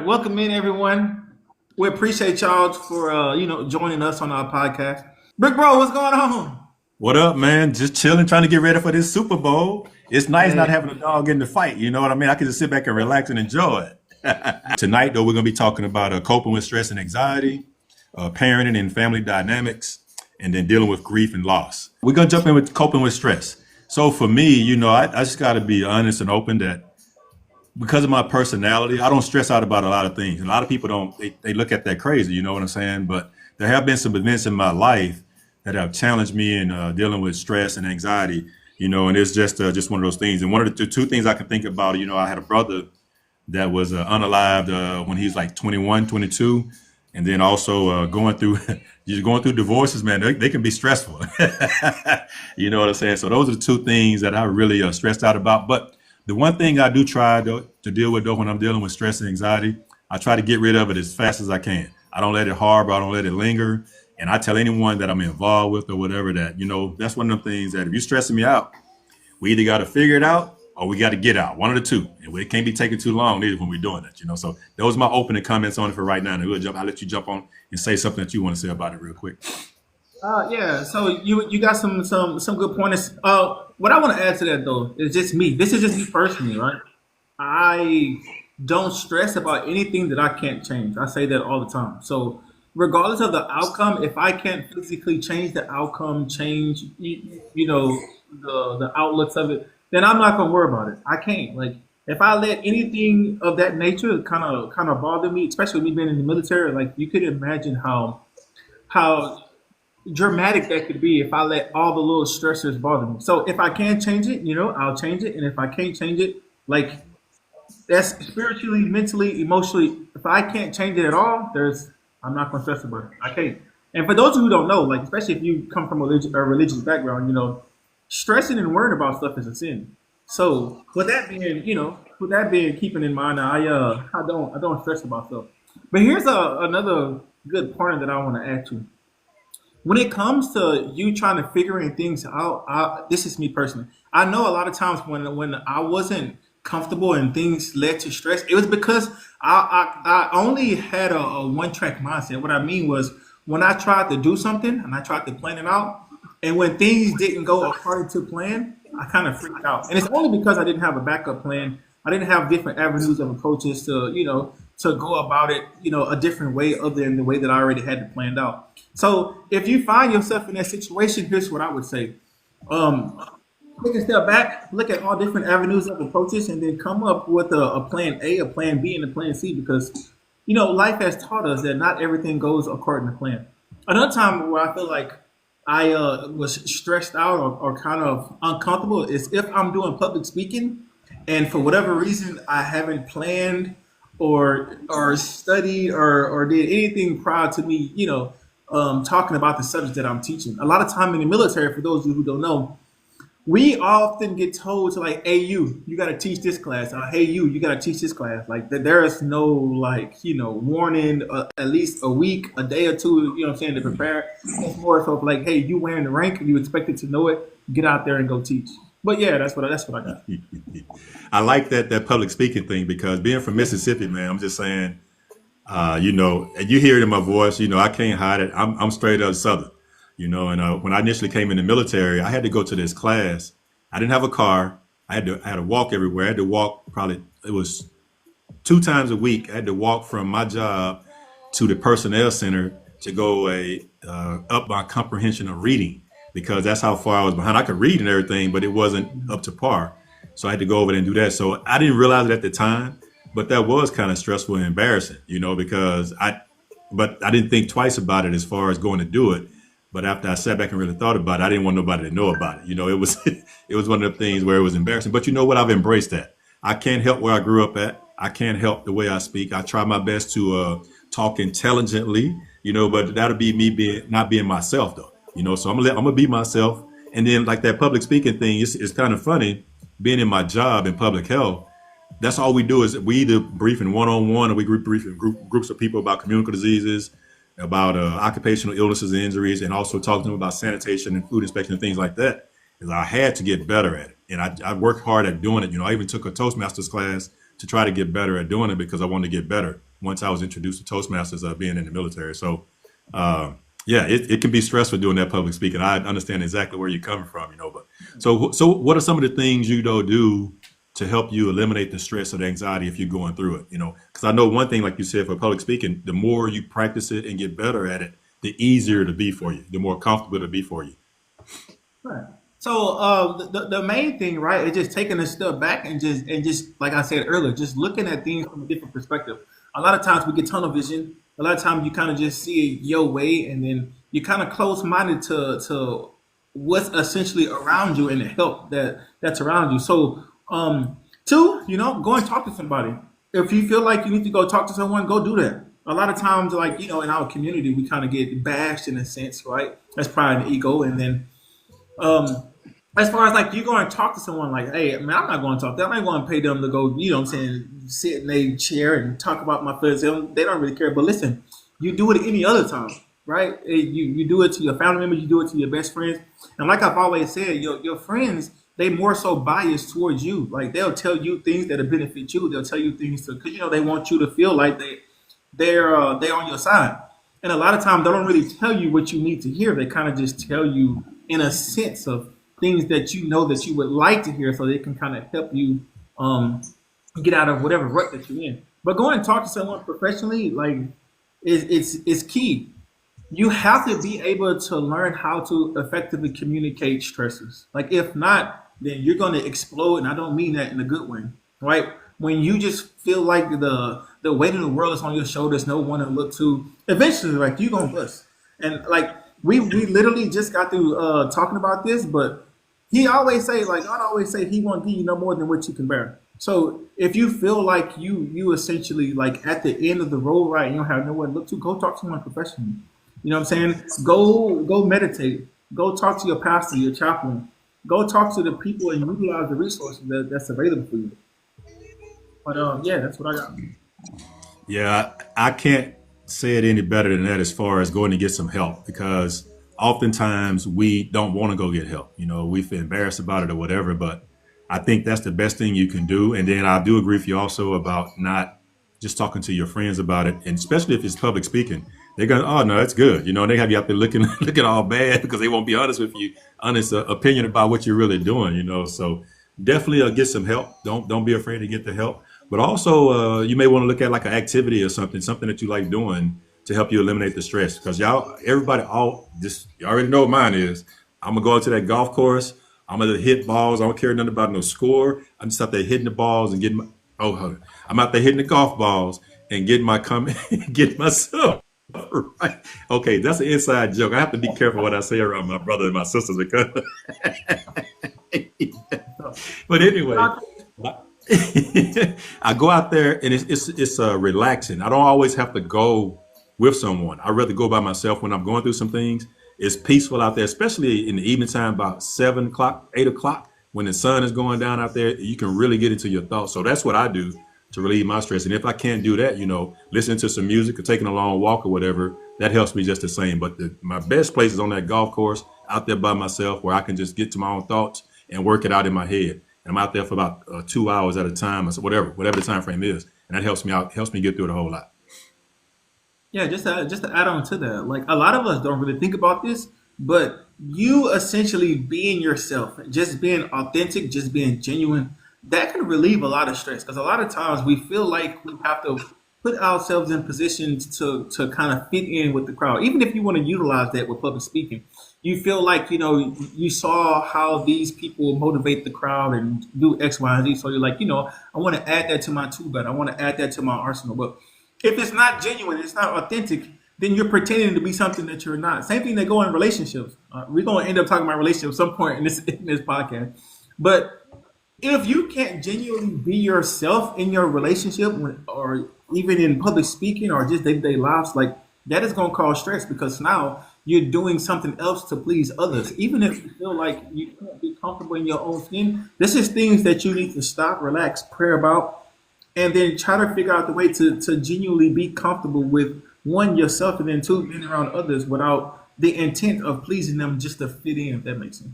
right, welcome in everyone. We appreciate y'all for joining us on our podcast. Brick Bro, what's going on? What up, man? Just chilling, trying to get ready for this Super Bowl. It's nice not Hey, having a dog in the fight. You know what I mean? I can just sit back and relax and enjoy it. Tonight, though, we're going to be talking about coping with stress and anxiety, parenting and family dynamics, and then dealing with grief and loss. We're going to jump in with coping with stress. So for me, I just got to be honest and open that because of my personality, I don't stress out about a lot of things. And a lot of people don't, they look at that crazy, you know what I'm saying? But there have been some events in my life that have challenged me in dealing with stress and anxiety, and it's just one of those things. And one of the two things I can think about, I had a brother that was unalived when he was like 21, 22. And then also going through, just going through divorces, man, they can be stressful. You know what I'm saying? So those are the two things that I really stressed out about. But the one thing I do try to deal with though when I'm dealing with stress and anxiety, I try to get rid of it as fast as I can. I don't let it harbor. I don't let it linger. And I tell anyone that I'm involved with or whatever that, that's one of them things that if you're stressing me out, we either got to figure it out or we got to get out. One of the two. And it can't be taking too long either when we're doing it. So those are my opening comments on it for right now. And I'll let you jump on and say something that you want to say about it real quick. yeah. So you got some good pointers. What I want to add to that though is just me. This is just me personally, right? I don't stress about anything that I can't change. I say that all the time. So regardless of the outcome, if I can't physically change the outcome, change the outlooks of it, then I'm not gonna worry about it. I can't. Like if I let anything of that nature kind of bother me, especially me being in the military, like you could imagine how dramatic that could be if I let all the little stressors bother me. So if I can change it, I'll change it. And if I can't change it, like that's spiritually, mentally, emotionally. If I can't change it at all, I'm not gonna stress about it. I can't. And for those who don't know, like especially if you come from a religious background, stressing and worrying about stuff is a sin. So with that being keeping in mind, I don't stress about stuff. But here's another good point that I want to add to. When it comes to you trying to figuring things out, this is me personally. I know a lot of times when I wasn't comfortable and things led to stress, it was because I only had a one track mindset. What I mean was when I tried to do something and I tried to plan it out, and when things didn't go according to plan, I kind of freaked out. And it's only because I didn't have a backup plan. I didn't have different avenues of approaches to go about it, a different way other than the way that I already had it planned out. So if you find yourself in that situation, here's what I would say. Um, Take a step back, look at all different avenues of approaches, and then come up with a plan A, a plan B, and a plan C because, life has taught us that not everything goes according to plan. Another time where I feel like I was stressed out or kind of uncomfortable is if I'm doing public speaking and for whatever reason I haven't planned or studied or did anything prior to me, talking about the subject that I'm teaching. A lot of time in the military, for those of you who don't know, we often get told to like, hey, you got to teach this class. Hey, you got to teach this class. Like there is no like, warning, at least a week, a day or two, what I'm saying, to prepare. It's more so like, hey, you wearing the rank, you expected to know it, get out there and go teach. But yeah, that's what I got. I like that public speaking thing because being from Mississippi, man, I'm just saying, and you hear it in my voice, I can't hide it. I'm straight up Southern. And when I initially came in the military, I had to go to this class. I didn't have a car. I had to walk everywhere. I had to walk probably it was 2 times a week. I had to walk from my job to the personnel center to go up my comprehension of reading because that's how far I was behind. I could read and everything, but it wasn't up to par. So I had to go over there and do that. So I didn't realize it at the time, but that was kind of stressful and embarrassing, because but I didn't think twice about it as far as going to do it. But after I sat back and really thought about it, I didn't want nobody to know about it. It was it was one of the things where it was embarrassing. But you know what? I've embraced that. I can't help where I grew up at. I can't help the way I speak. I try my best to talk intelligently, but that'll be me being not being myself though. So I'm gonna be myself. And then like that public speaking thing, it's kind of funny being in my job in public health. That's all we do is we either briefing one on one or we brief in groups of people about communicable diseases, about occupational illnesses and injuries, and also talking to them about sanitation and food inspection and things like that. Is I had to get better at it, and I worked hard at doing it. I even took a Toastmasters class to try to get better at doing it because I wanted to get better once I was introduced to Toastmasters, being in the military. So, uh, yeah, it can be stressful doing that public speaking. I understand exactly where you're coming from, but so what are some of the things you do to help you eliminate the stress or the anxiety if you're going through it? Because I know one thing, like you said, for public speaking, the more you practice it and get better at it, the easier it'll be for you, the more comfortable it'll be for you. Right. So the main thing, right, is just taking a step back and just like I said earlier, just looking at things from a different perspective. A lot of times we get tunnel vision. A lot of times you kind of just see it your way, and then you're kind of close minded to what's essentially around you and the help that's around you. So two, go and talk to somebody. If you feel like you need to go talk to someone, go do that. A lot of times, like in our community, we kind of get bashed in a sense, right? That's pride and ego, and then um, as far as like you go and talk to someone like, hey, man, I'm not going to talk to them. I'm not going to pay them to go, what I'm saying, sit in a chair and talk about my feelings. They don't really care. But listen, you do it any other time, right? You do it to your family members, you do it to your best friends. And like I've always said, your friends, they more so biased towards you. Like they'll tell you things that'll benefit you. They'll tell you things to, because they want you to feel like they're on your side. And a lot of times they don't really tell you what you need to hear. They kind of just tell you in a sense of things that that you would like to hear, so they can kind of help you get out of whatever rut that you're in. But going and talk to someone professionally, like, it's key. You have to be able to learn how to effectively communicate stressors. Like if not, then you're going to explode, and I don't mean that in a good way, right? When you just feel like the weight of the world is on your shoulders, no one to look to. Eventually, like you're gonna bust. And like we literally just got through talking about this, but he always say like God always say he won't give you no more than what you can bear. So if you feel like you essentially like at the end of the road, right, and you don't have nowhere to look to, go talk to someone professional. You know what I'm saying? Go meditate. Go talk to your pastor, your chaplain. Go talk to the people and utilize the resources that's available for you. But yeah, that's what I got. Yeah, I can't say it any better than that as far as going to get some help because oftentimes we don't want to go get help. We feel embarrassed about it or whatever, but I think that's the best thing you can do. And then I do agree with you also about not just talking to your friends about it, and especially if it's public speaking. They're going, oh no, that's good. They have you out there looking looking all bad because they won't be honest with you, honest opinion about what you're really doing. So definitely get some help. Don't be afraid to get the help. But also, you may want to look at like an activity or something that you like doing to help you eliminate the stress. Because everybody, you already know what mine is. I'm gonna go out to that golf course. I'm gonna hit balls. I don't care nothing about no score. I'm just out there hitting the balls and getting my. Oh, hold on. I'm out there hitting the golf balls and getting my getting myself right. Okay, that's an inside joke. I have to be careful what I say around my brother and my sisters because. But anyway. I go out there and it's relaxing. I don't always have to go with someone. I rather go by myself when I'm going through some things. It's peaceful out there, especially in the evening time, about 7 o'clock, 8 o'clock, when the sun is going down out there. You can really get into your thoughts. So that's what I do to relieve my stress. And if I can't do that, listening to some music or taking a long walk or whatever, that helps me just the same. But my best place is on that golf course out there by myself, where I can just get to my own thoughts and work it out in my head. And I'm out there for about 2 hours at a time, or whatever the time frame is, and that helps me out, helps me get through it a whole lot. Yeah, just to add on to that, like a lot of us don't really think about this, but you essentially being yourself, just being authentic, just being genuine, that can relieve a lot of stress. Because a lot of times we feel like we have to put ourselves in positions to kind of fit in with the crowd, even if you want to utilize that with public speaking. You feel like you saw how these people motivate the crowd and do X, Y, and Z. So you're like, I want to add that to my tool belt. I want to add that to my arsenal. But if it's not genuine, it's not authentic, then you're pretending to be something that you're not. Same thing that go in relationships. We're going to end up talking about relationships at some point in this podcast. But if you can't genuinely be yourself in your relationship or even in public speaking or just day-to-day lives, like that is going to cause stress because now you're doing something else to please others. Even if you feel like you can't be comfortable in your own skin, this is things that you need to stop, relax, pray about, and then try to figure out the way to genuinely be comfortable with one, yourself, and then two, being around others without the intent of pleasing them just to fit in, if that makes sense.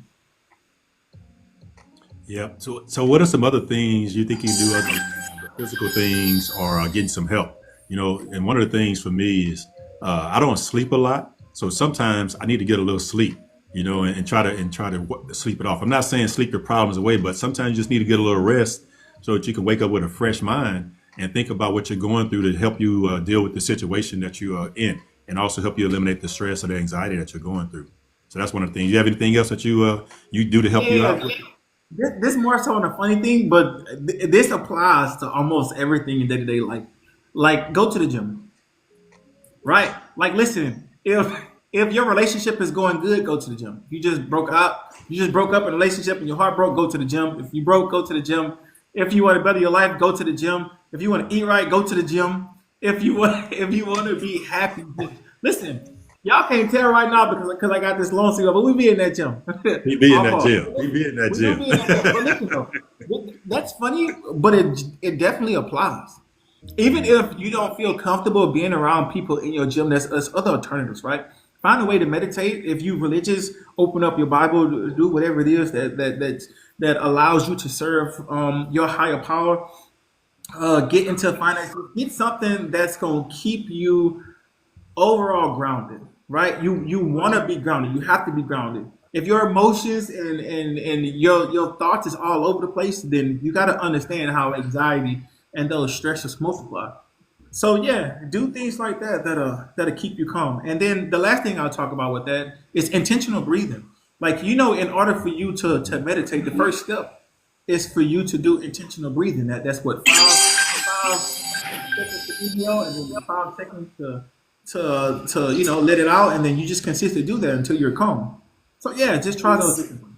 Yeah. So what are some other things you think you can do other than the physical things or getting some help? You know, and one of the things for me is I don't sleep a lot, so sometimes I need to get a little sleep. You know, and try to sleep it off. I'm not saying sleep your problems away, but sometimes you just need to get a little rest so that you can wake up with a fresh mind and think about what you're going through to help you deal with the situation that you are in, and also help you eliminate the stress or the anxiety that you're going through. So that's one of the things. You have anything else that you do to help you Yeah, out? this more so on a funny thing, but this applies to almost everything in day to day life. Like, go to the gym, right? Like, listen, if your relationship is going good, go to the gym. If you just broke up in a relationship and your heart broke, go to the gym. If you broke, go to the gym. If you want to better your life, go to the gym. If you want to eat right, go to the gym. If you want if you want to be happy, listen. Y'all can't tell right now because I got this long cigar, but we be in that gym. He be in All that pause. gym. He be in that We do gym. be in that gym. But listen though, that's funny, but it definitely applies. Even if you don't feel comfortable being around people in your gym, there's other alternatives, right? Find a way to meditate. If you religious, open up your Bible, do whatever it is that allows you to serve your higher power. Get into finance. Get something that's gonna keep you overall grounded, right? You want to be grounded. You have to be grounded. If your emotions and your thoughts is all over the place, then you got to understand how anxiety and those stresses multiply. So yeah, do things like that that'll keep you calm. And then the last thing I'll talk about with that is intentional breathing. Like, in order for you to meditate, the first step is for you to do intentional breathing. That's what five seconds to inhale and then 5 seconds to let it out, and then you just consistently do that until you're calm. So yeah, just try those different ones.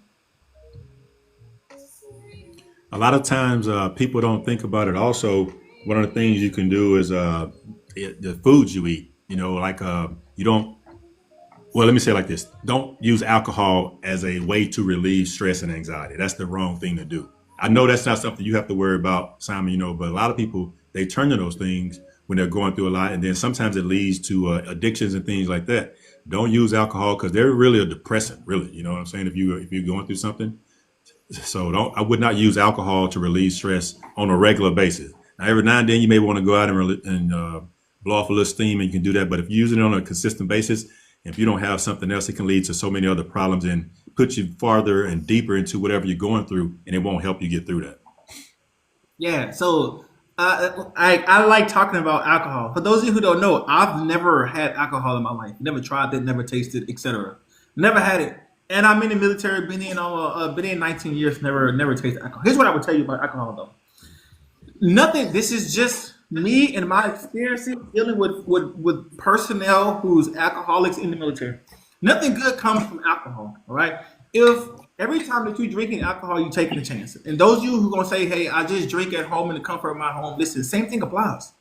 A lot of times people don't think about it. Also, one of the things you can do is the foods you eat. You know, like you don't. Well, let me say it like this: don't use alcohol as a way to relieve stress and anxiety. That's the wrong thing to do. I know that's not something you have to worry about, Simon. You know, but a lot of people they turn to those things when they're going through a lot, and then sometimes it leads to addictions and things like that. Don't use alcohol because they're really a depressant. Really, you know what I'm saying? If you're going through something, so don't. I would not use alcohol to relieve stress on a regular basis. Now, every now and then you may want to go out and blow off a little steam, and you can do that. But if you use it on a consistent basis, if you don't have something else, it can lead to so many other problems and put you farther and deeper into whatever you're going through, and it won't help you get through that. Yeah. So I like talking about alcohol. For those of you who don't know, I've never had alcohol in my life. Never tried it. Never tasted, etc. Never had it. And I'm in the military. Been in 19 years. Never tasted alcohol. Here's what I would tell you about alcohol, though. Nothing. This is just me and my experiences dealing with personnel who's alcoholics in the military. Nothing good comes from alcohol. All right. If every time that you drinking alcohol, you taking a chance. And those of you who gonna say, "Hey, I just drink at home in the comfort of my home," listen, same thing applies.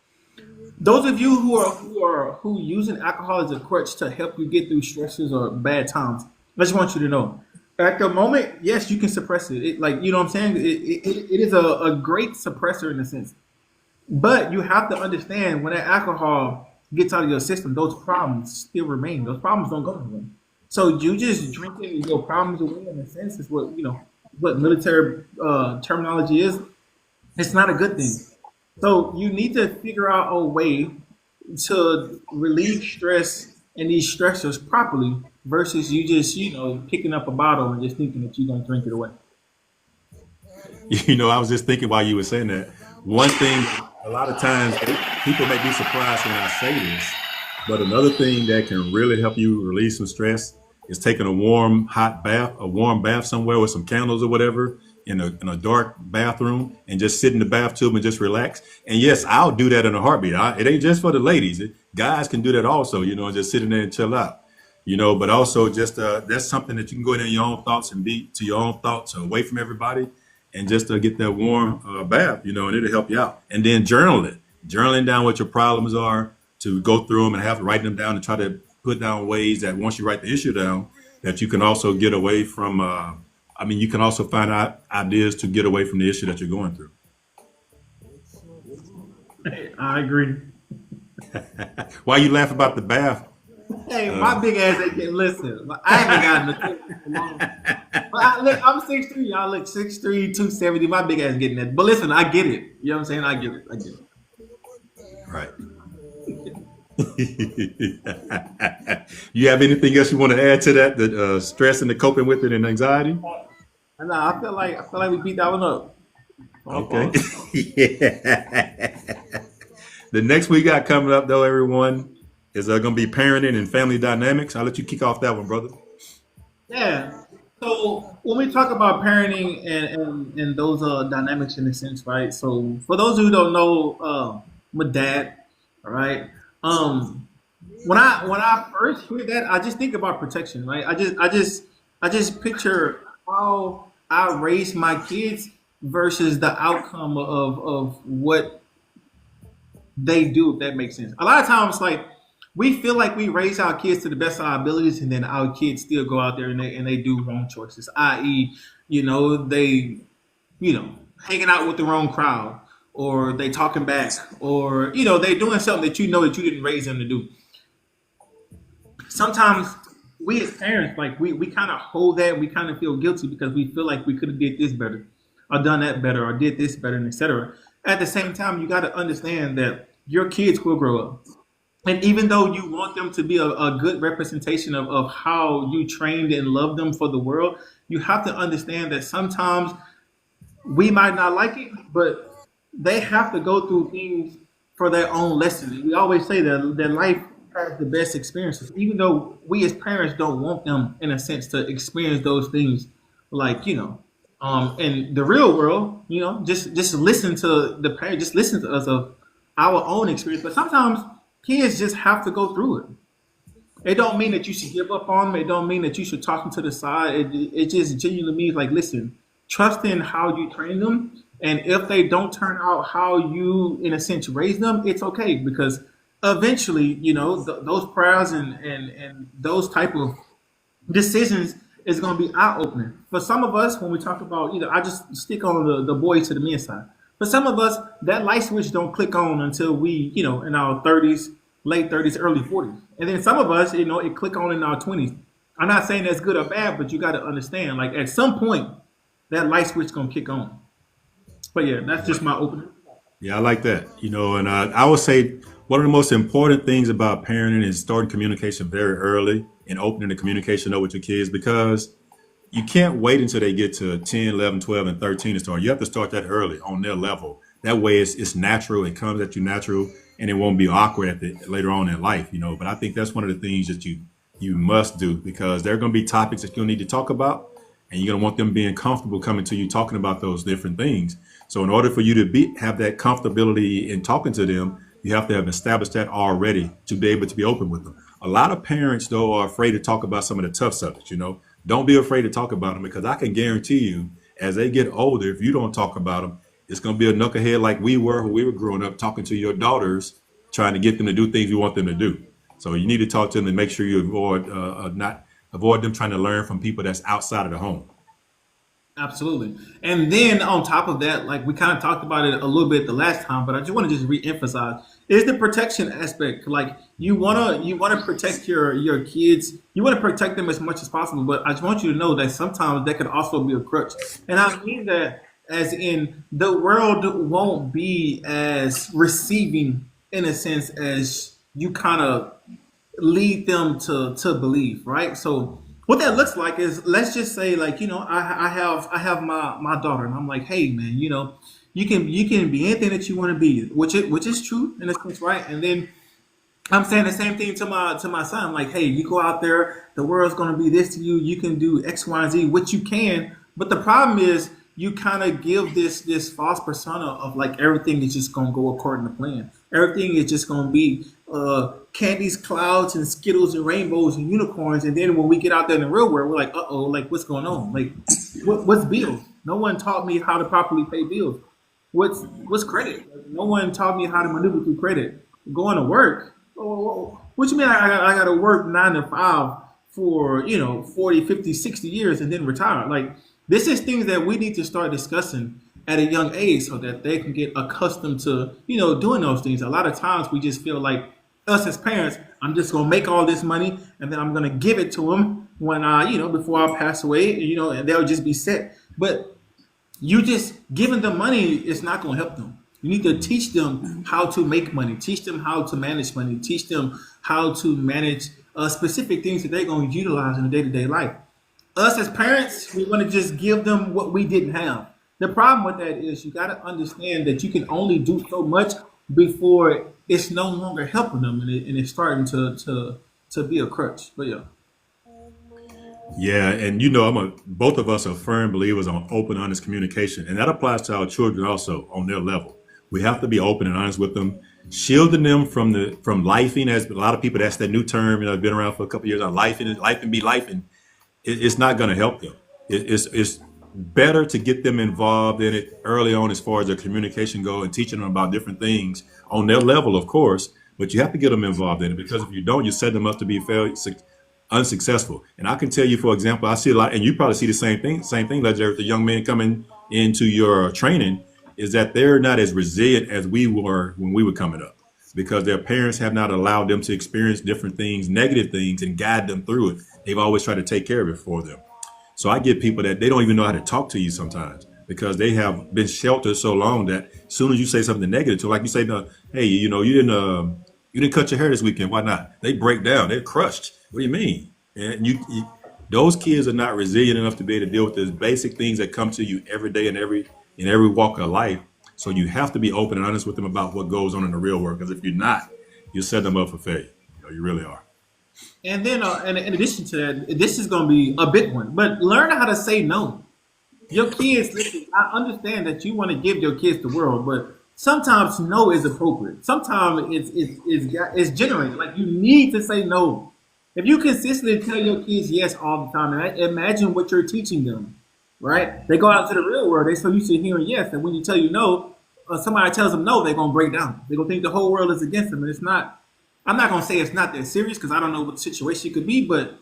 Those of you who using alcohol as a crutch to help you get through stresses or bad times, I just want you to know. At the moment, yes, you can suppress it. Like, you know what I'm saying? It is a great suppressor in a sense. But you have to understand when that alcohol gets out of your system, those problems still remain. Those problems don't go away. So you just drinking your problems away in a sense is what military terminology is. It's not a good thing. So you need to figure out a way to relieve stress and these stressors properly versus you just picking up a bottle and just thinking that you're gonna drink it away. You know, I was just thinking while you were saying that. One thing, a lot of times, people may be surprised when I say this, but another thing that can really help you release some stress is taking a warm, hot bath, a warm bath somewhere with some candles or whatever in a dark bathroom and just sit in the bathtub and just relax. And yes, I'll do that in a heartbeat. It ain't just for the ladies. Guys can do that also, and just sit in there and chill out. But also just that's something that you can go in your own thoughts and be to your own thoughts away from everybody and just get that warm bath, and it'll help you out. And then journal it, journaling down what your problems are to go through them and have to write them down and try to put down ways that once you write the issue down, that you can also get away from, you can also find out ideas to get away from the issue that you're going through. I agree. Why you laugh about the bath? Hey, my big ass ain't getting listen. I haven't gotten a tip for long. But I'm 6'3", y'all look 6'3", 270. My big ass getting that. But listen, I get it. You know what I'm saying? I get it. I get it. Right. You have anything else you want to add to that? The stress and the coping with it and anxiety. And I feel like we beat that one up. Okay. For Yeah. The next we got coming up though, everyone, is going to be parenting and family dynamics. I'll let you kick off that one, brother. Yeah. So when we talk about parenting and those dynamics in a sense, right? So for those who don't know, I'm a dad. All right. Um, when I first hear that, I just think about protection, right? I just picture how I raise my kids versus the outcome of what they do, if that makes sense. A lot of times, like we feel like we raise our kids to the best of our abilities, and then our kids still go out there and they do wrong choices, i.e., they hanging out with the wrong crowd, or they talking back, or they doing something that that you didn't raise them to do. Sometimes we as parents, like we kind of hold that, we kind of feel guilty because we feel like we could have did this better, or done that better, or did this better, and etc. At the same time, you got to understand that your kids will grow up, and even though you want them to be a good representation of how you trained and loved them for the world, you have to understand that sometimes we might not like it, but they have to go through things for their own lessons. We always say that life has the best experiences, even though we as parents don't want them, in a sense, to experience those things, like in the real world. Just listen to the parents, just listen to us of our own experience. But sometimes kids just have to go through it. It don't mean that you should give up on them. It don't mean that you should toss them to the side. It just genuinely means, like, listen, trust in how you train them, and if they don't turn out how you, in a sense, raise them, it's okay, because eventually, those prayers and those type of decisions is going to be eye opening for some of us. When we talk about, I just stick on the boys to the men side. For some of us, that light switch don't click on until we, in our 30s, late 30s, early 40s. And then some of us, it click on in our 20s. I'm not saying that's good or bad, but you got to understand, like, at some point, that light switch gonna kick on. But yeah, that's just my opening. Yeah, I like that. And I would say one of the most important things about parenting is starting communication very early and opening the communication up with your kids, because you can't wait until they get to 10, 11, 12, and 13 to start. You have to start that early on their level. That way it's natural. It comes at you natural, and it won't be awkward later on in life. But I think that's one of the things that you must do, because there are going to be topics that you'll need to talk about, and you're going to want them being comfortable coming to you talking about those different things. So in order for you to have that comfortability in talking to them, you have to have established that already to be able to be open with them. A lot of parents, though, are afraid to talk about some of the tough subjects. Don't be afraid to talk about them, because I can guarantee you, as they get older, if you don't talk about them, it's going to be a knucklehead like we were when we were growing up, talking to your daughters, trying to get them to do things you want them to do. So you need to talk to them and make sure you not avoid them trying to learn from people that's outside of the home. Absolutely. And then on top of that, like we kind of talked about it a little bit the last time, but I just want to just re-emphasize is the protection aspect. Like you wanna protect your kids, you want to protect them as much as possible, but I just want you to know that sometimes that could also be a crutch. And I mean that as in the world won't be as receiving, in a sense, as you kind of lead them to believe, right? So what that looks like is, let's just say, like, I have my daughter, and I'm like, hey man, you can be anything that you want to be, which is true in a sense, right? And then I'm saying the same thing to my son. Like, hey, you go out there, the world's gonna be this to you. You can do X, Y, and Z, which you can. But the problem is, you kind of give this false persona of, like, everything is just gonna go according to plan. Everything is just gonna be candies, clouds, and skittles, and rainbows, and unicorns. And then when we get out there in the real world, we're like, uh oh, like, what's going on? Like, what's bills? No one taught me how to properly pay bills. What's credit? No one taught me how to maneuver through credit. Going to work. Oh, what you mean I got to work 9 to 5 for 40, 50, 60 years and then retire? Like, this is things that we need to start discussing at a young age, so that they can get accustomed to doing those things. A lot of times we just feel like, us as parents, I'm just gonna make all this money and then I'm gonna give it to them when before I pass away, and they'll just be set. But you just giving them money is not gonna help them. You need to teach them how to make money, teach them how to manage money, teach them how to manage specific things that they're going to utilize in the day to day life. Us as parents, we want to just give them what we didn't have. The problem with that is you got to understand that you can only do so much before it's no longer helping them and it's starting to be a crutch. But yeah. Yeah, and you know, both of us are firm believers on open, honest communication, and that applies to our children also on their level. We have to be open and honest with them, shielding them from lifing. As a lot of people, that's that new term. You know, been around for a couple of years. On life and be lifing. It's not going to help them. It's better to get them involved in it early on as far as their communication go and teaching them about different things on their level, of course. But you have to get them involved in it because if you don't, you set them up to be unsuccessful. And I can tell you, for example, I see a lot, and you probably see the same thing, Ledger, with the young men coming into your training, is that they're not as resilient as we were when we were coming up because their parents have not allowed them to experience different things, negative things, and guide them through it. They've always tried to take care of it for them. So I get people that they don't even know how to talk to you sometimes because they have been sheltered so long that as soon as you say something negative to, like you say, no, hey, you know, you didn't cut your hair this weekend. Why not? They break down. They're crushed. What do you mean? And those kids are not resilient enough to be able to deal with the basic things that come to you every day in every walk of life. So you have to be open and honest with them about what goes on in the real world. Because if you're not, you set them up for failure. You know, you really are. And then, and in addition to that, this is going to be a big one. But learn how to say no. Your kids, listen, I understand that you want to give your kids the world, but sometimes no is appropriate. Sometimes it's generated. Like you need to say no. If you consistently tell your kids yes all the time, and imagine what you're teaching them, right? They go out to the real world. They're so used to hearing yes, and when you tell you no, somebody tells them no, they're gonna break down. They're gonna think the whole world is against them, and it's not. I'm not gonna say it's not that serious because I don't know what the situation could be, but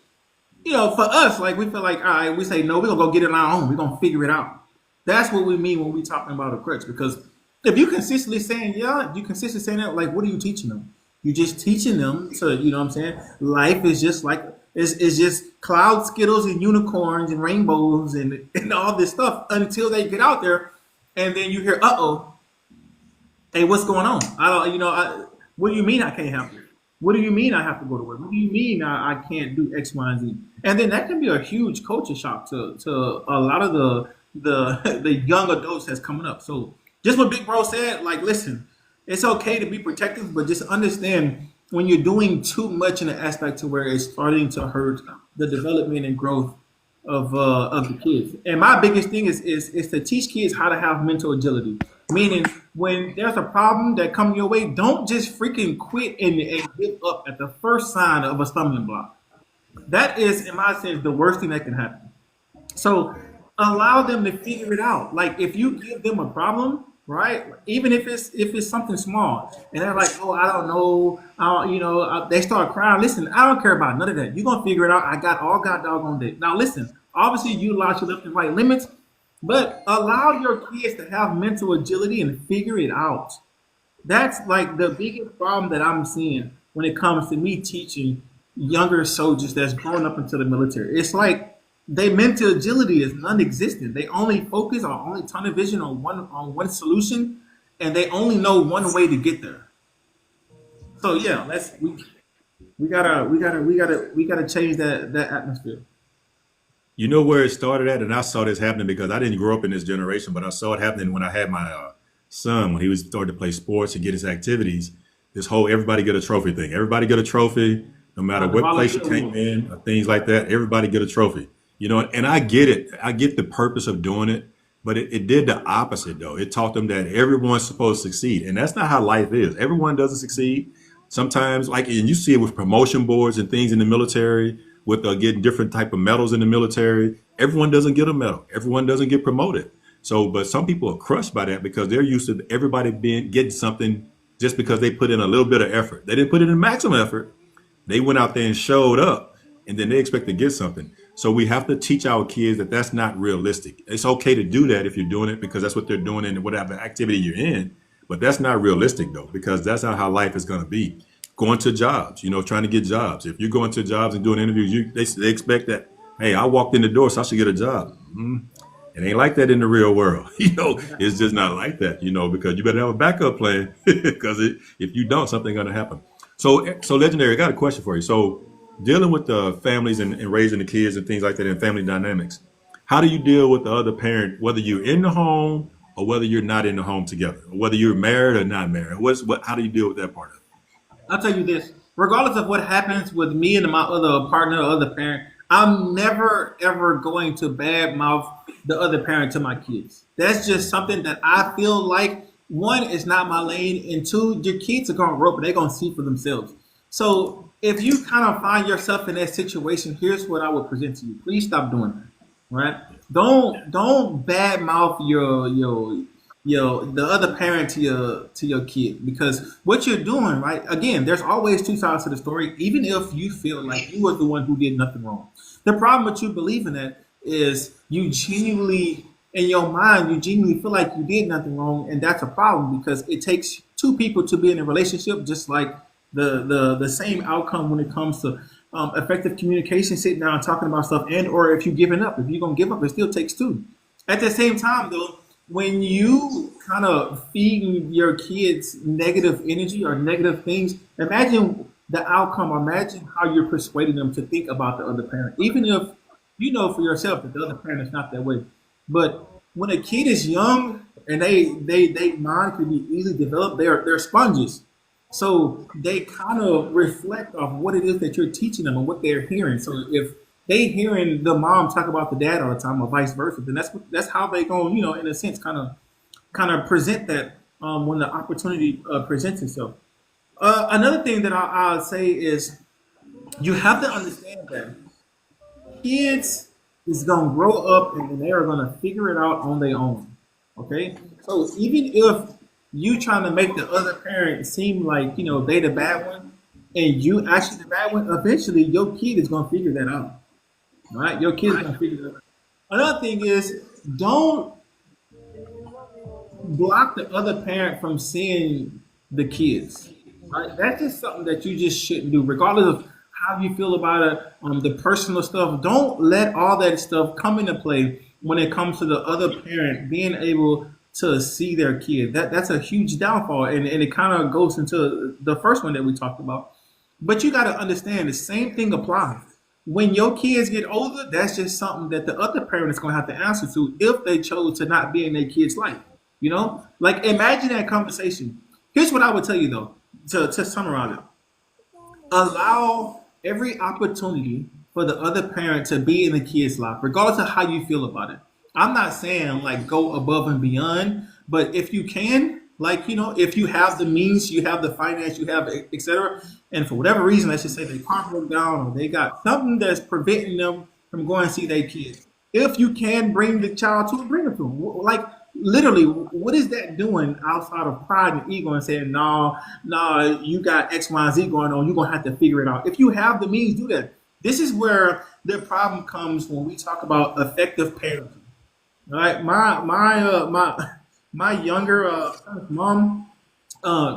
you know, for us, like we feel like, all right, we say no, we're gonna go get it on our own. We're gonna figure it out. That's what we mean when we talking about a crutch. Because if you consistently saying yeah, you consistently saying that, like, what are you teaching them? You're just teaching them to, you know what I'm saying? Life is just like it's just cloud skittles and unicorns and rainbows and all this stuff until they get out there, and then you hear, oh, hey, what's going on? I don't, you know, what do you mean I can't help you? What do you mean I have to go to work? What do you mean I can't do X, Y, and Z? And then that can be a huge culture shock to a lot of the young adults that's coming up. So just what Big Bro said, like, listen, it's okay to be protective, but just understand when you're doing too much in an aspect to where it's starting to hurt the development and growth of the kids. And my biggest thing is to teach kids how to have mental agility. Meaning, when there's a problem that comes your way, don't just freaking quit and give up at the first sign of a stumbling block. That is, in my sense, the worst thing that can happen. So allow them to figure it out. Like if you give them a problem, right? Even if it's something small, and they're like, oh, I don't know, they start crying. Listen, I don't care about none of that. You're gonna figure it out. I got all God doggone day. Now listen, obviously you utilize your left and right limits, but allow your kids to have mental agility and figure it out. That's like the biggest problem that I'm seeing when it comes to me teaching younger soldiers that's growing up into the military. It's like their mental agility is non-existent. They only focus or only tunnel vision on one solution, and they only know one way to get there. So yeah, we gotta change that atmosphere. You know where it started at, and I saw this happening because I didn't grow up in this generation, but I saw it happening when I had my son when he was starting to play sports and get his activities. This whole everybody get a trophy thing. Everybody get a trophy, no matter The what place you volunteer came rule. in, or things like that. Everybody get a trophy. You know, and I get it. I get the purpose of doing it, but it did the opposite though. It taught them that everyone's supposed to succeed, and that's not how life is. Everyone doesn't succeed. Sometimes, like, and you see it with promotion boards and things in the military, with getting different type of medals in the military. Everyone doesn't get a medal. Everyone doesn't get promoted. So, but some people are crushed by that because they're used to everybody being getting something just because they put in a little bit of effort. They didn't put in maximum effort. They went out there and showed up, and then they expect to get something. So we have to teach our kids that that's not realistic. It's okay to do that if you're doing it because that's what they're doing in whatever activity you're in, but that's not realistic though because that's not how life is going to be. Going to jobs, you know, trying to get jobs. If you're going to jobs and doing interviews, they expect that, hey, I walked in the door, so I should get a job. It ain't like that in the real world. Yeah. It's just not like that, because you better have a backup plan because if you don't, something going to happen. So legendary, I got a question for you. So dealing with the families and raising the kids and things like that and family dynamics, how do you deal with the other parent, whether you're in the home or whether you're not in the home together, or whether you're married or not married? How do you deal with that part of it? I'll tell you this: regardless of what happens with me and my other partner or other parent, I'm never ever going to badmouth the other parent to my kids. That's just something that I feel like one is not my lane, and two, your kids are gonna grow up and they're gonna see for themselves. So if you kind of find yourself in that situation, here's what I would present to you. Please stop doing that. Right? Don't badmouth your the other parent to your kid, because what you're doing, right? Again, there's always two sides to the story, even if you feel like you were the one who did nothing wrong. The problem with you believing that is you genuinely, in your mind, you genuinely feel like you did nothing wrong, and that's a problem because it takes two people to be in a relationship, just like the same outcome when it comes to effective communication, sitting down and talking about stuff, and or if you're giving up, if you're gonna give up, it still takes two. At the same time, though, when you kind of feed your kids negative energy or negative things, imagine the outcome. Imagine how you're persuading them to think about the other parent, even if you know for yourself that the other parent is not that way. But when a kid is young and they mind can be easily developed, they're sponges. So they kind of reflect off what it is that you're teaching them and what they're hearing. So if they hearing the mom talk about the dad all the time, or vice versa, then that's how they go. In a sense, kind of present that when the opportunity presents itself. Another thing that I'll say is you have to understand that kids is gonna grow up and they are gonna figure it out on their own. Okay, so even if you trying to make the other parent seem like they the bad one, and you actually the bad one, eventually your kid is gonna figure that out. All right, your kid is gonna figure that out. Another thing is don't block the other parent from seeing the kids. Right? That's just something that you just shouldn't do, regardless of how you feel about it. The personal stuff. Don't let all that stuff come into play when it comes to the other parent being able to see their kid. That's a huge downfall, and it kind of goes into the first one that we talked about. But you got to understand the same thing applies. When your kids get older, that's just something that the other parent is going to have to answer to if they chose to not be in their kid's life. Like imagine that conversation. Here's what I would tell you though, to summarize it: allow every opportunity for the other parent to be in the kid's life, regardless of how you feel about it. I'm not saying like go above and beyond, but if you can, like if you have the means, you have the finance, you have etc., and for whatever reason, let's just say they car broke down or they got something that's preventing them from going to see their kids. If you can bring the child to it, bring them to them. Like literally, what is that doing outside of pride and ego and saying, no, no, you got X, Y, and Z going on, you're gonna have to figure it out. If you have the means, do that. This is where the problem comes when we talk about effective parenting. Right, my younger mom,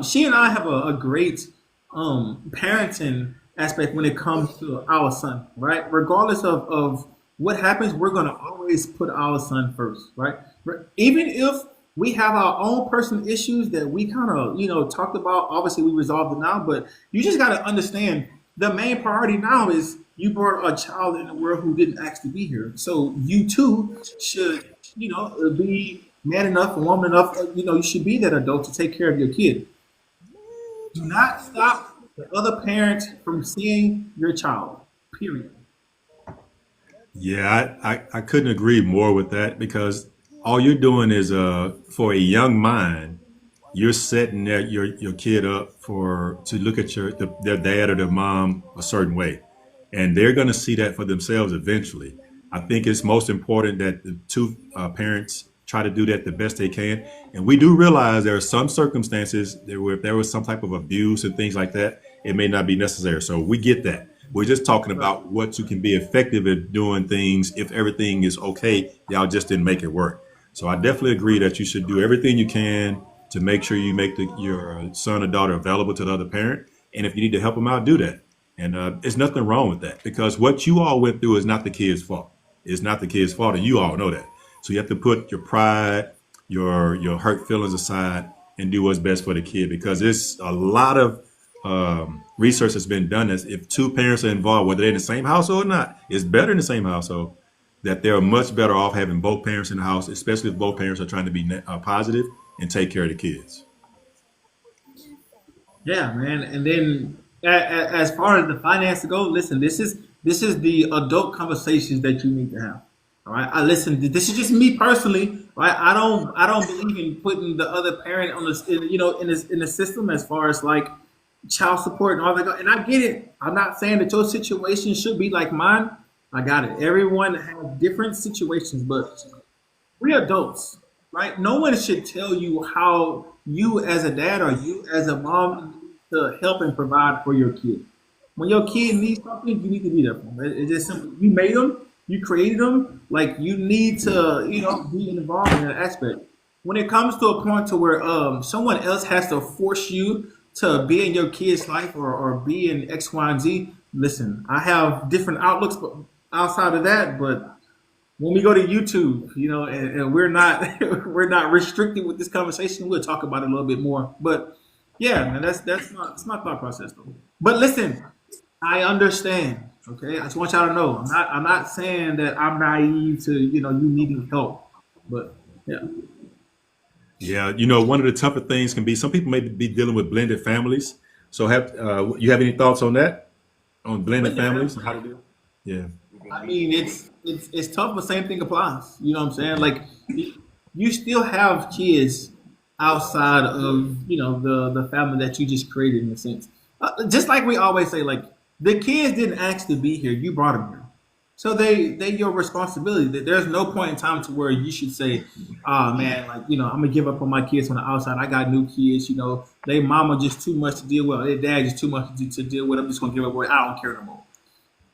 she and I have a great parenting aspect when it comes to our son. Right, regardless of what happens, we're gonna always put our son first. Right, even if we have our own personal issues that we kind of talked about. Obviously, we resolved it now, but you just got to understand the main priority now is you brought a child in the world who didn't ask to be here. So you too should be man enough and woman enough. You should be that adult to take care of your kid. Do not stop the other parent from seeing your child. Period. Yeah, I couldn't agree more with that because all you're doing is for a young mind, you're setting your kid up for to look at their dad or their mom a certain way, and they're going to see that for themselves eventually. I think it's most important that the two parents try to do that the best they can, and we do realize there are some circumstances where if there was some type of abuse and things like that, it may not be necessary. So we get that. We're just talking Right. about what you can be effective at doing things if everything is okay. Y'all just didn't make it work. So I definitely agree that you should do everything you can to make sure you make your son or daughter available to the other parent. And if you need to help them out, do that. And there's nothing wrong with that because what you all went through is not the kid's fault. It's not the kid's fault, and you all know that. So you have to put your pride, your hurt feelings aside, and do what's best for the kid. Because there's a lot of research that's been done. As if two parents are involved, whether they're in the same household or not, it's better in the same household. That they're much better off having both parents in the house, especially if both parents are trying to be positive and take care of the kids. Yeah, man. And then as far as the finance go, listen, this is the adult conversations that you need to have. All right. I listen. This is just me personally. Right. I don't believe in putting the other parent on the in the system as far as like child support and all that. And I get it. I'm not saying that your situation should be like mine. I got it. Everyone has different situations, but we're adults, right? No one should tell you how you as a dad or you as a mom need to help and provide for your kid. When your kid needs something, you need to be there for them. It's just simple. You made them, you created them. Like you need to, be involved in that aspect. When it comes to a point to where someone else has to force you to be in your kid's life or be in X, Y, and Z, listen, I have different outlooks but outside of that, but when we go to YouTube, and we're not we're not restricted with this conversation. We'll talk about it a little bit more. But yeah, man, that's my thought process though. But listen, I understand. Okay, I just want y'all to know I'm not saying that I'm naive to you needing help. But yeah, Yeah, one of the tougher things can be some people may be dealing with blended families. So have you have any thoughts on that? On blended blended families family. and how to do? Yeah. I mean, it's tough, but same thing applies. You know what I'm saying? Like, you still have kids outside of the family that you just created in a sense. Just like we always say, like the kids didn't ask to be here. You brought them here, so they your responsibility. There's no point in time to where you should say, "Oh man, like I'm gonna give up on my kids on the outside. I got new kids. They mama just too much to deal with. Their dad just too much to deal with. I'm just gonna give up. I don't care no more."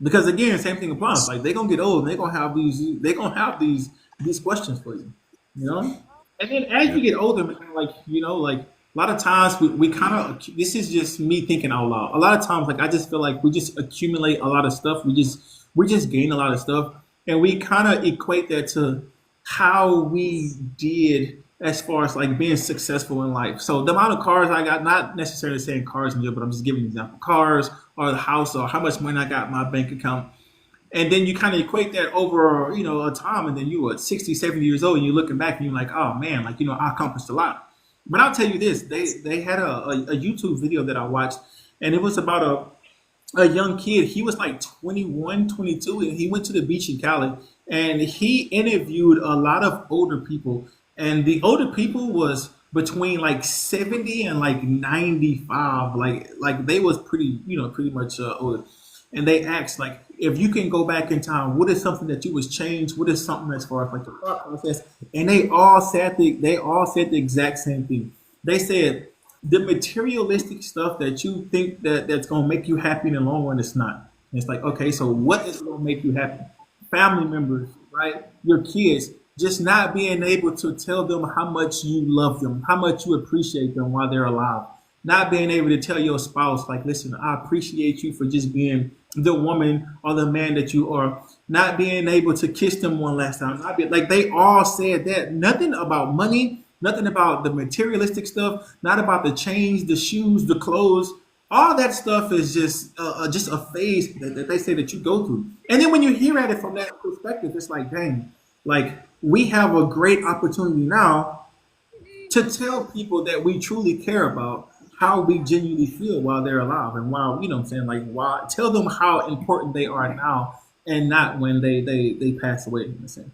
Because again, same thing applies. Like they're gonna get old, and they're gonna have these questions for you, you know. And then as Yeah. you get older, man, like a lot of times we kind of this is just me thinking out loud. A lot of times, like I just feel like we just accumulate a lot of stuff. We just gain a lot of stuff, and we kind of equate that to how we did as far as like being successful in life. So the amount of cars I got, not necessarily saying cars in here, but I'm just giving an example. Cars or the house or how much money I got in my bank account. And then you kind of equate that over, a time, and then you were 60, 70 years old, and you're looking back and you're like, oh man, like, I accomplished a lot. But I'll tell you this, they had a YouTube video that I watched, and it was about a young kid. He was like 21, 22, and he went to the beach in Cali, and he interviewed a lot of older people, and the older people was between like 70 and like 95, like they was pretty much older. And they asked like, if you can go back in time, what is something that you was changed? What is something as far as like the thought process? And they all said the exact same thing. They said the materialistic stuff that you think that's gonna make you happy in the long run, it's not. And it's like, okay, so what is gonna make you happy? Family members, right? Your kids, just not being able to tell them how much you love them, how much you appreciate them while they're alive. Not being able to tell your spouse, like, listen, I appreciate you for just being the woman or the man that you are. Not being able to kiss them one last time. Not be, like they all said that. Nothing about money, nothing about the materialistic stuff, not about the chains, the shoes, the clothes. All that stuff is just a phase that they say that you go through. And then when you hear at it from that perspective, it's like, dang, like we have a great opportunity now to tell people that we truly care about how we genuinely feel while they're alive and while what I'm saying, like why tell them how important they are now and not when they pass away in a sense.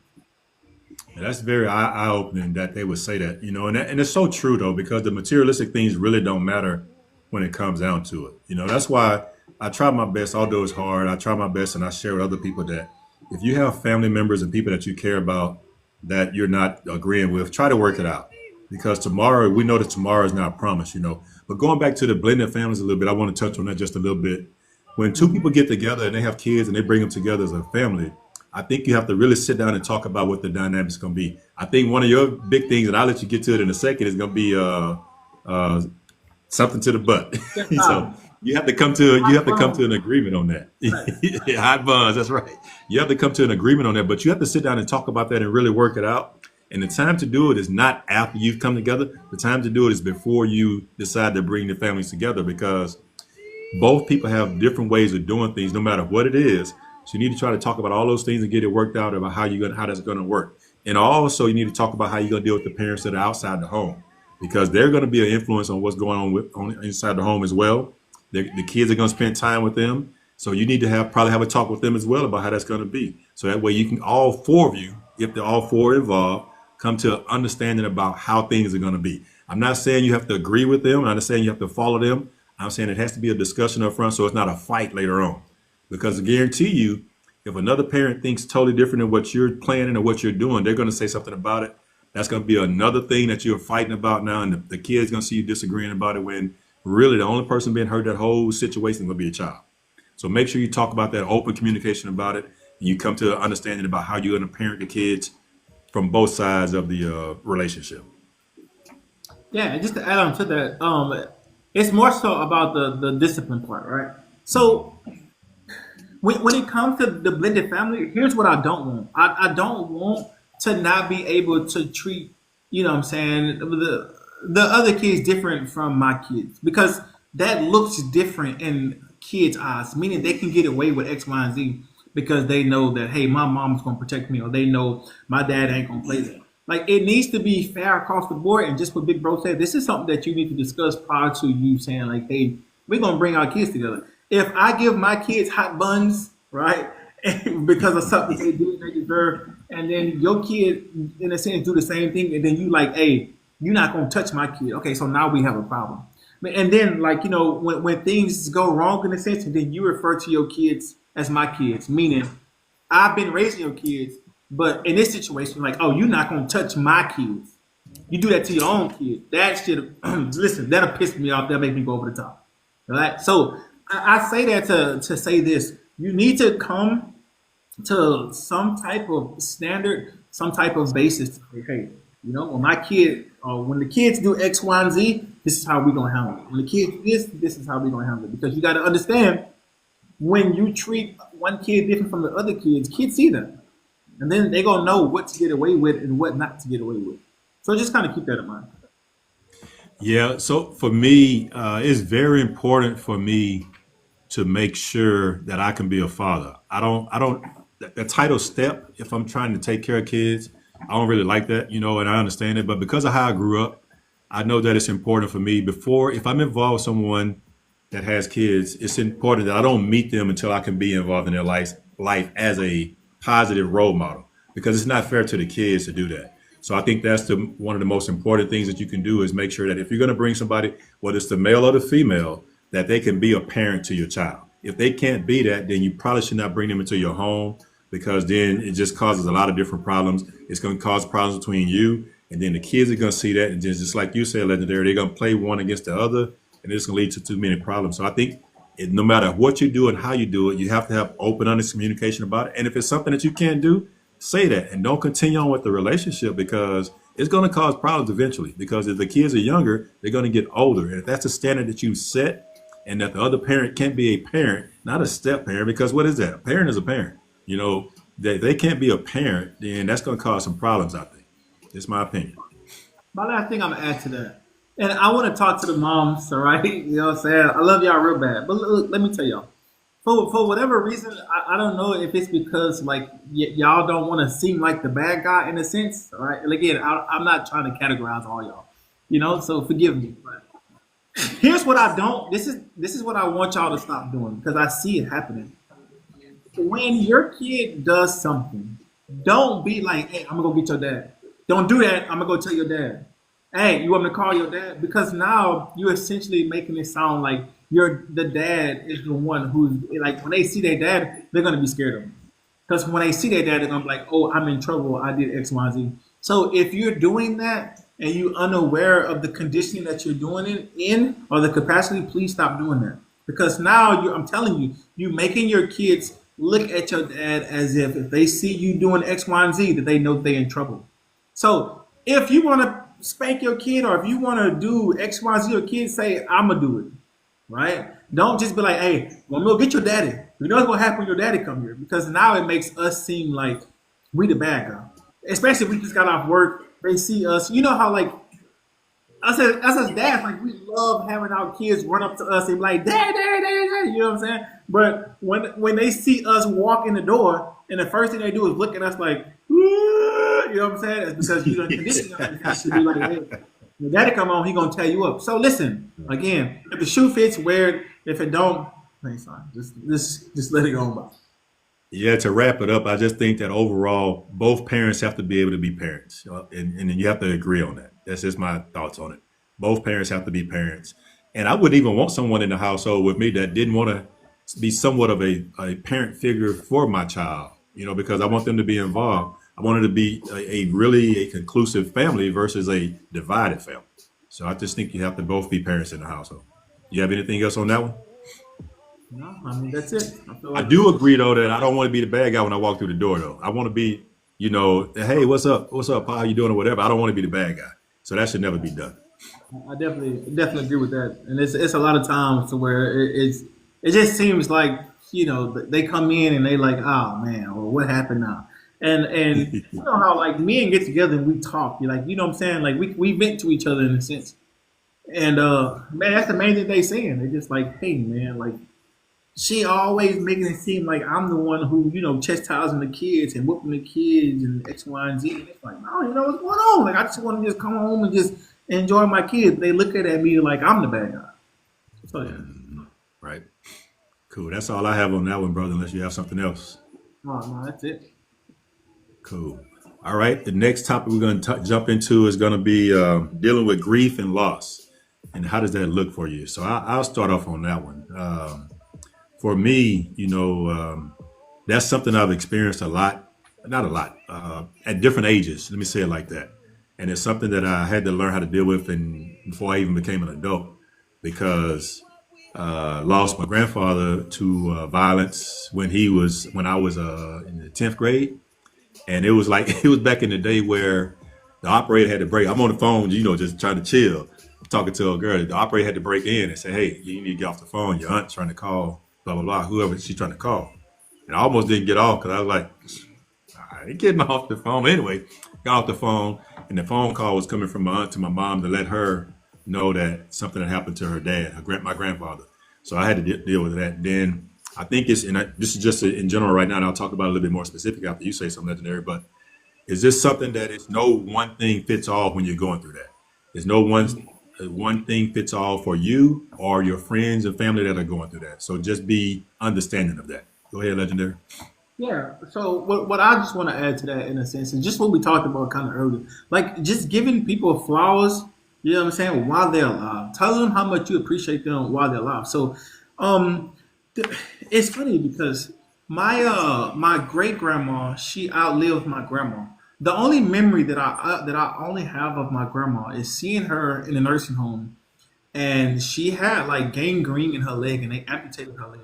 And that's very eye opening that they would say that, and it's so true though, because the materialistic things really don't matter when it comes down to it. That's why I try my best, although it's hard, I try my best and I share with other people that if you have family members and people that you care about that you're not agreeing with, try to work it out. Because tomorrow, we know that tomorrow is not promised. But going back to the blended families a little bit, I want to touch on that just a little bit. When two people get together and they have kids and they bring them together as a family, I think you have to really sit down and talk about what the dynamics going to be. I think one of your big things, and I'll let you get to it in a second, is going to be uh, something to the butt. Yes, so Tom. You have to come to you Hot have to come to buns. an agreement on that. Right. Yeah, hot buns, that's right. You have to come to an agreement on that, but you have to sit down and talk about that and really work it out. And the time to do it is not after you've come together. The time to do it is before you decide to bring the families together because both people have different ways of doing things, no matter what it is. So you need to try to talk about all those things and get it worked out about how that's gonna work. And also you need to talk about how you're gonna deal with the parents that are outside the home because they're gonna be an influence on what's going on inside the home as well. The kids are gonna spend time with them. So you need to probably have a talk with them as well about how that's gonna be. So that way you can all four of you, if they're all four involved, come to an understanding about how things are gonna be. I'm not saying you have to agree with them. I'm not saying you have to follow them. I'm saying it has to be a discussion up front so it's not a fight later on. Because I guarantee you, if another parent thinks totally different than what you're planning or what you're doing, they're going to say something about it. That's going to be another thing that you're fighting about now, and the kid's going to see you disagreeing about it when really the only person being hurt that whole situation will be a child. So make sure you talk about that open communication about it, and you come to an understanding about how you're going to parent the kids from both sides of the relationship. Yeah, and just to add on to that, it's more so about the discipline part, right? So when it comes to the blended family, here's what I don't want. I don't want to not be able to treat, you know what I'm saying, the other kids different from my kids because that looks different in kids' eyes, meaning they can get away with X, Y, and Z because they know that, hey, my mom's gonna protect me, or they know my dad ain't gonna play that. Like it needs to be fair across the board, and just what Big Bro said, this is something that you need to discuss prior to you saying like, hey, we're gonna bring our kids together. If I give my kids hot buns, right, because of something they did they deserve, and then your kid, in a sense, do the same thing, and then you like, hey, you're not gonna touch my kid. Okay, so now we have a problem. And then, like, you know, when things go wrong in a sense, and then you refer to your kids as my kids, meaning I've been raising your kids, but in this situation, like, oh, you're not gonna touch my kids. You do that to your own kid. That shit, listen, that'll piss me off. That'll make me go over the top. All right. So I say that to say this. You need to come to some type of standard, some type of basis. To say, hey, you know, when the kids do X, Y, and Z, this is how we're gonna handle it. When the kids do this is how we're gonna handle it. Because you got to understand, when you treat one kid different from the other kids see that, and then they gonna know what to get away with and what not to get away with. So just kind of keep that in mind. Yeah, so for me, it's very important for me to make sure that I can be a father. I don't, the title step, if I'm trying to take care of kids, I don't really like that, and I understand it. But because of how I grew up, I know that it's important for me if I'm involved with someone that has kids, it's important that I don't meet them until I can be involved in their life as a positive role model because it's not fair to the kids to do that. So I think that's one of the most important things that you can do is make sure that if you're going to bring somebody, whether it's the male or the female, that they can be a parent to your child. If they can't be that, then you probably should not bring them into your home because then it just causes a lot of different problems. It's going to cause problems between you, and then the kids are going to see that, and just like you said, legendary, they're going to play one against the other, and it's going to lead to too many problems. So I think no matter what you do and how you do it, you have to have open, honest communication about it. And if it's something that you can't do, say that and don't continue on with the relationship because it's going to cause problems eventually. Because if the kids are younger, they're going to get older. And if that's the standard that you set and that the other parent can't be a parent, not a step parent, because what is that? A parent is a parent. They can't be a parent, then that's going to cause some problems, I think. It's my opinion. My last thing I'm gonna add to that, and I want to talk to the moms, all right? You know what I'm saying? I love y'all real bad, but look, let me tell y'all. For whatever reason, I don't know if it's because like y'all don't want to seem like the bad guy in a sense, all right? And again, I'm not trying to categorize all y'all, so forgive me. But here's what I don't. This is what I want y'all to stop doing because I see it happening. When your kid does something, don't be like, "Hey, I'm gonna go get your dad." Don't do that. I'm gonna go tell your dad. Hey, you want me to call your dad? Because now you're essentially making it sound like the dad is the one who's like when they see their dad, they're gonna be scared of him. Because when they see their dad, they're gonna be like, "Oh, I'm in trouble. I did X, Y, Z." So if you're doing that and you're unaware of the conditioning that you're doing it in or the capacity, please stop doing that. Because now I'm telling you, you're making your kids look at your dad as if they see you doing X, Y, and Z, that they know they're in trouble. So if you want to spank your kid or if you want to do X, Y, Z, your kid say, I'm gonna do it. right? Don't just be like, hey, well, go get your daddy. You know what's gonna happen when your daddy come here? Because now it makes us seem like we the bad guy. Especially if we just got off work, they see us. You know how like us as dads, like we love having our kids run up to us and be like, dad, dad, dad, dad. You know what I'm saying? But when they see us walk in the door, and the first thing they do is look at us like, "Ooh," you know what I'm saying? It's because you don't condition them. It should be like, hey, your daddy come on, he gonna tear you up. So listen, again, if the shoe fits, wear it. If it don't, it's fine. Just let it go by. Yeah, to wrap it up, I just think that overall, both parents have to be able to be parents, and you have to agree on that. That's just my thoughts on it. Both parents have to be parents, and I wouldn't even want someone in the household with me that didn't want to be somewhat of a parent figure for my child. Because I want them to be involved. I want it to be a really a conclusive family versus a divided family. So I just think you have to both be parents in the household. You have anything else on that one? No, I mean that's it. I feel I like do agree though that I don't want to be the bad guy when I walk through the door though. I want to be, hey, what's up? What's up? How you doing or whatever. I don't want to be the bad guy. So that should never be done. I definitely agree with that, and it's a lot of times to where it just seems like they come in and they like, oh man, well what happened now, and you know how like men get together and we talk, you like, you know what I'm saying, like we vent to each other in a sense, and man, that's the main thing they saying. They just like, hey man, like she always making it seem like I'm the one who, chastising the kids and whooping the kids and X, Y, and Z. And it's like, no, you know what's going on? Like, I just want to just come home and just enjoy my kids. They look at me like I'm the bad guy. So, yeah. Right. Cool. That's all I have on that one, brother, unless you have something else. No, that's it. Cool. All right. The next topic we're going to jump into is going to be dealing with grief and loss. And how does that look for you? So I'll start off on that one. For me, that's something I've experienced a lot, not a lot, at different ages. Let me say it like that. And it's something that I had to learn how to deal with before I even became an adult, because lost my grandfather to violence when I was in the 10th grade. And it was like, it was back in the day where the operator had to break. I'm on the phone, just trying to chill, talking to a girl. The operator had to break in and say, hey, you need to get off the phone. Your aunt's trying to call, blah, blah, blah, whoever she's trying to call. And I almost didn't get off because I was like, I ain't getting off the phone. Anyway, got off the phone, and the phone call was coming from my aunt to my mom to let her know that something had happened to her dad, my grandfather. So I had to deal with that. Then I think this is just in general right now, and I'll talk about it a little bit more specific after you say something legendary, but is this something that is no one thing fits all when you're going through that? There's no one thing fits all for you or your friends and family that are going through that. So just be understanding of that. Go ahead, legendary. Yeah. So what I just want to add to that in a sense is just what we talked about kind of earlier, like just giving people flowers. You know what I'm saying? While they're alive, tell them how much you appreciate them while they're alive. So, um, it's funny because my great grandma, she outlived my grandma. The only memory that I only have of my grandma is seeing her in a nursing home, and she had like gangrene in her leg, and they amputated her leg.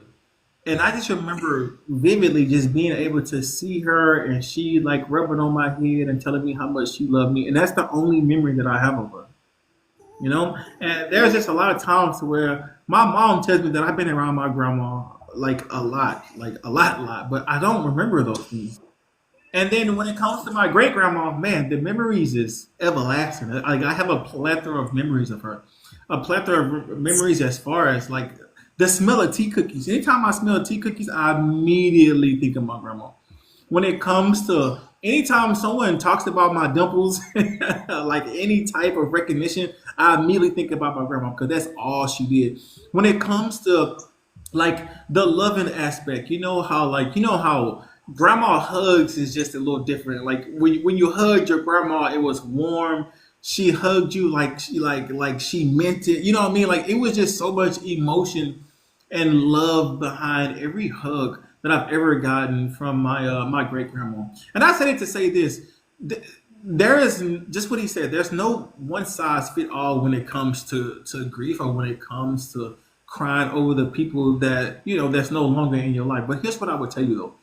And I just remember vividly just being able to see her, and she like rubbing on my head and telling me how much she loved me, and that's the only memory that I have of her. And there's just a lot of times where my mom tells me that I've been around my grandma like a lot, but I don't remember those things. And then when it comes to my great grandma, man, the memories is everlasting. Like I have a plethora of memories of her, a plethora of memories as far as like the smell of tea cookies. Anytime I smell tea cookies, I immediately think of my grandma. When it comes to anytime someone talks about my dimples, like any type of recognition, I immediately think about my grandma because that's all she did. When it comes to like the loving aspect, you know how grandma hugs is just a little different. Like when you hugged your grandma, it was warm. She hugged you like she meant it. You know what I mean? Like it was just so much emotion and love behind every hug that I've ever gotten from my great grandma. And I said it to say this: there is just what he said. There's no one size fit all when it comes to grief or when it comes to crying over the people that that's no longer in your life. But here's what I would tell you though: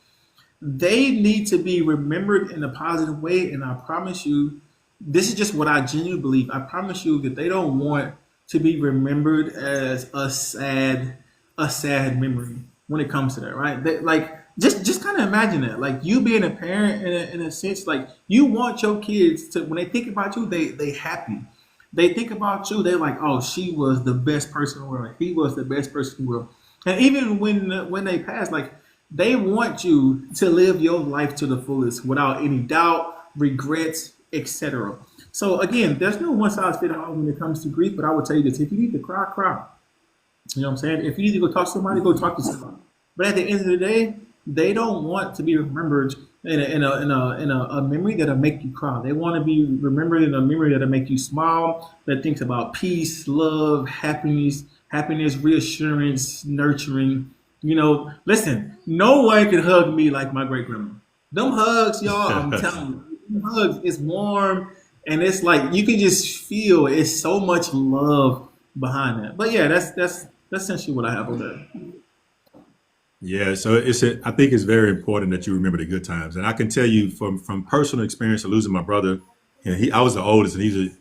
they need to be remembered in a positive way. And I promise you, this is just what I genuinely believe. I promise you that they don't want to be remembered as a sad memory when it comes to that, right? Like just kind of imagine that, like you being a parent in a sense, like you want your kids to when they think about you, they happy. They think about you, they're like, oh, she was the best person in the world. He was the best person in the world. And even when they pass, like they want you to live your life to the fullest without any doubt, regrets, etc. So again, there's no one size fits all when it comes to grief. But I would tell you this: if you need to cry, cry. You know what I'm saying? If you need to go talk to somebody, go talk to somebody. But at the end of the day, they don't want to be remembered in a memory that'll make you cry. They want to be remembered in a memory that'll make you smile, that thinks about peace, love, happiness, reassurance, nurturing. Listen, no one can hug me like my great grandma. Them hugs, y'all, I'm telling you, them hugs, it's warm and it's like you can just feel it's so much love behind that. But yeah, that's essentially what I have on that. Yeah, so I think it's very important that you remember the good times, and I can tell you from personal experience of losing my brother, and I was the oldest, and he's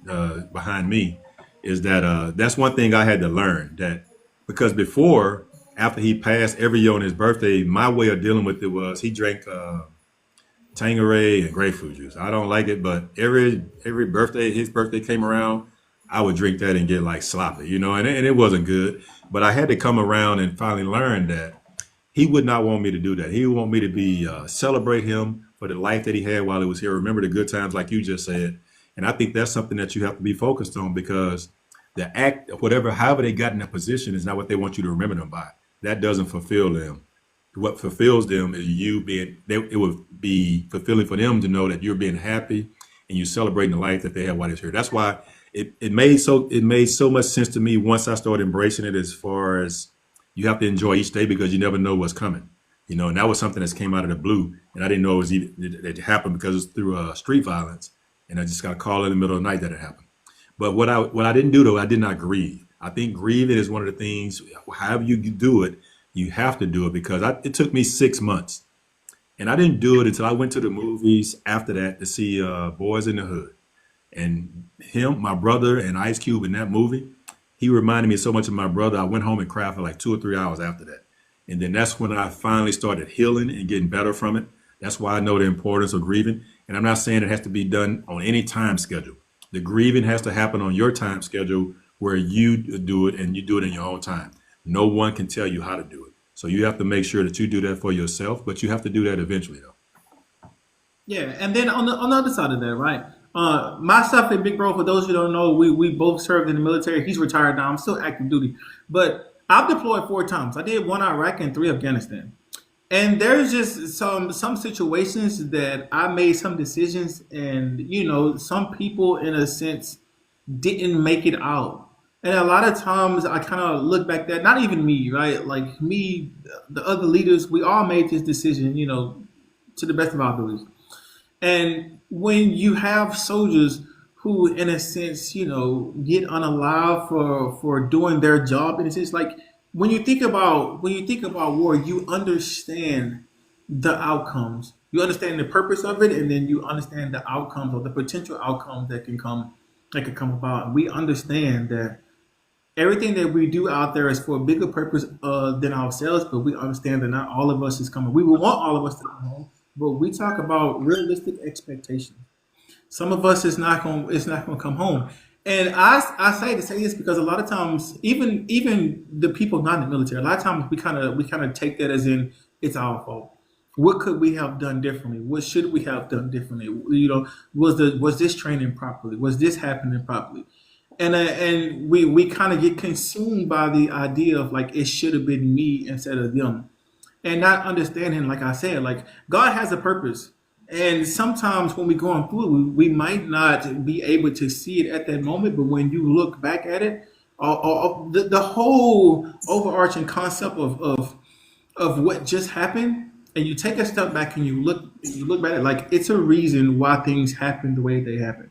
behind me, is that that's one thing I had to learn that because before after he passed every year on his birthday, my way of dealing with it was he drank Tangeray and grapefruit juice. I don't like it, but every birthday his birthday came around, I would drink that and get like sloppy, and it wasn't good. But I had to come around and finally learn that he would not want me to do that. He would want me to be celebrate him for the life that he had while he was here. Remember the good times, like you just said. And I think that's something that you have to be focused on because the act, whatever, however they got in that position, is not what they want you to remember them by. That doesn't fulfill them. What fulfills them is you being. It would be fulfilling for them to know that you're being happy and you're celebrating the life that they had while they're here. That's why it made so much sense to me once I started embracing it as far as you have to enjoy each day because you never know what's coming. And that was something that came out of the blue, and I didn't know it happened because it's through street violence, and I just got a call in the middle of the night that it happened. But what I didn't do though, I did not grieve. I think grieving is one of the things. However you do it, you have to do it because it took me 6 months, and I didn't do it until I went to the movies after that to see Boys in the Hood, and him, my brother, and Ice Cube in that movie. He reminded me so much of my brother. I went home and cried for like 2 or 3 hours after that. And then that's when I finally started healing and getting better from it. That's why I know the importance of grieving. And I'm not saying it has to be done on any time schedule. The grieving has to happen on your time schedule where you do it and you do it in your own time. No one can tell you how to do it. So you have to make sure that you do that for yourself, but you have to do that eventually though. Yeah, and then on the other side of that, right? Myself and Big Bro, for those who don't know, we both served in the military. He's retired now. I'm still active duty, but I've deployed 4 times. I did one Iraq and 3 Afghanistan. And there's just some situations that I made some decisions, and some people, in a sense, didn't make it out. And a lot of times I kind of look back that not even me, right? Like me, the other leaders, we all made this decision, to the best of our abilities. And when you have soldiers who, in a sense, get unalive for doing their job, in a sense, like when you think about war, you understand the outcomes. You understand the purpose of it, and then you understand the outcomes or the potential outcomes that can come about. And we understand that everything that we do out there is for a bigger purpose than ourselves, but we understand that not all of us is coming. We will want all of us to come home, but we talk about realistic expectations. Some of us is not gonna come home. And I say this because a lot of times, even the people not in the military, a lot of times we kind of take that as in it's our fault. What could we have done differently? What should we have done differently? Was this training properly? Was this happening properly? And we kind of get consumed by the idea of like it should have been me instead of them, and not understanding, like I said, like God has a purpose. And sometimes when we're going through it, we might not be able to see it at that moment, but when you look back at it, the whole overarching concept of what just happened, and you take a step back and you look back at it, like it's a reason why things happen the way they happen.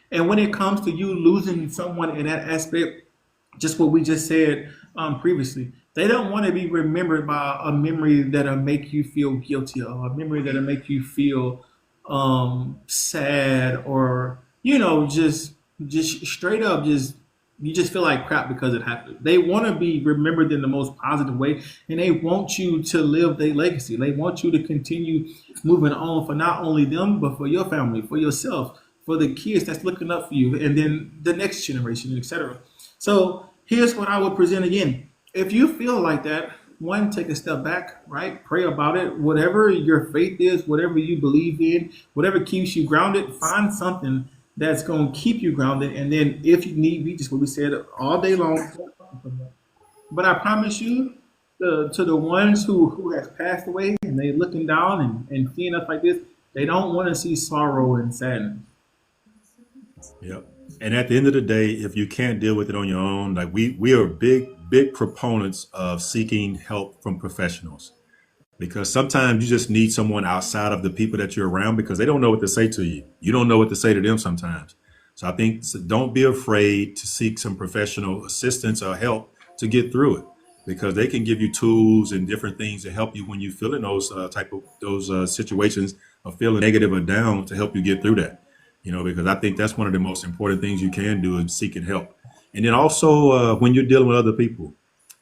And when it comes to you losing someone in that aspect, just what we just said previously, they don't want to be remembered by a memory that'll make you feel guilty or a memory that'll make you feel sad or just straight up just. You just feel like crap because it happened. They want to be remembered in the most positive way, and they want you to live their legacy. They want you to continue moving on for not only them, but for your family, for yourself, for the kids that's looking up for you, and then the next generation, etc. So here's what I would present again. If you feel like that, one, take a step back, right? Pray about it. Whatever your faith is, whatever you believe in, whatever keeps you grounded, find something that's going to keep you grounded. And then if you need be, just what we said all day long. But I promise you, to the ones who has passed away and they looking down and seeing us like this, they don't want to see sorrow and sadness. Yep. And at the end of the day, if you can't deal with it on your own, like we are big proponents of seeking help from professionals, because sometimes you just need someone outside of the people that you're around because they don't know what to say to you. You don't know what to say to them sometimes. So I think, so don't be afraid to seek some professional assistance or help to get through it, because they can give you tools and different things to help you when you feel in those type of those situations of feeling negative or down, to help you get through that. Because I think that's one of the most important things you can do is seeking help. And then also, when you're dealing with other people,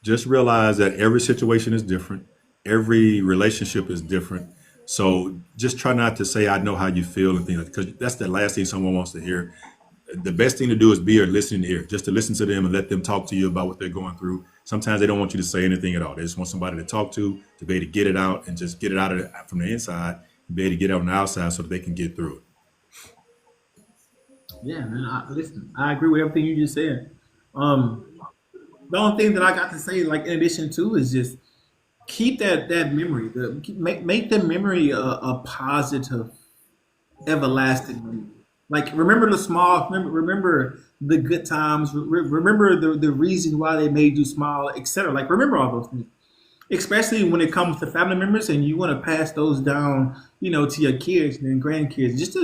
just realize that every situation is different. Every relationship is different. So just try not to say, I know how you feel and things like that, because that's the last thing someone wants to hear. The best thing to do is be a listening ear, just to listen to them and let them talk to you about what they're going through. Sometimes they don't want you to say anything at all. They just want somebody to talk to be able to get it out and just get it out from the inside and be able to get it on the outside so that they can get through it. Yeah, man. Listen, I agree with everything you just said. Um, the only thing that I got to say, like in addition to, is just keep that memory. Make the memory a positive, everlasting memory. Like remember the small, remember the good times, remember the reason why they made you smile, etc. Like remember all those things, especially when it comes to family members, and you want to pass those down, to your kids and grandkids. Just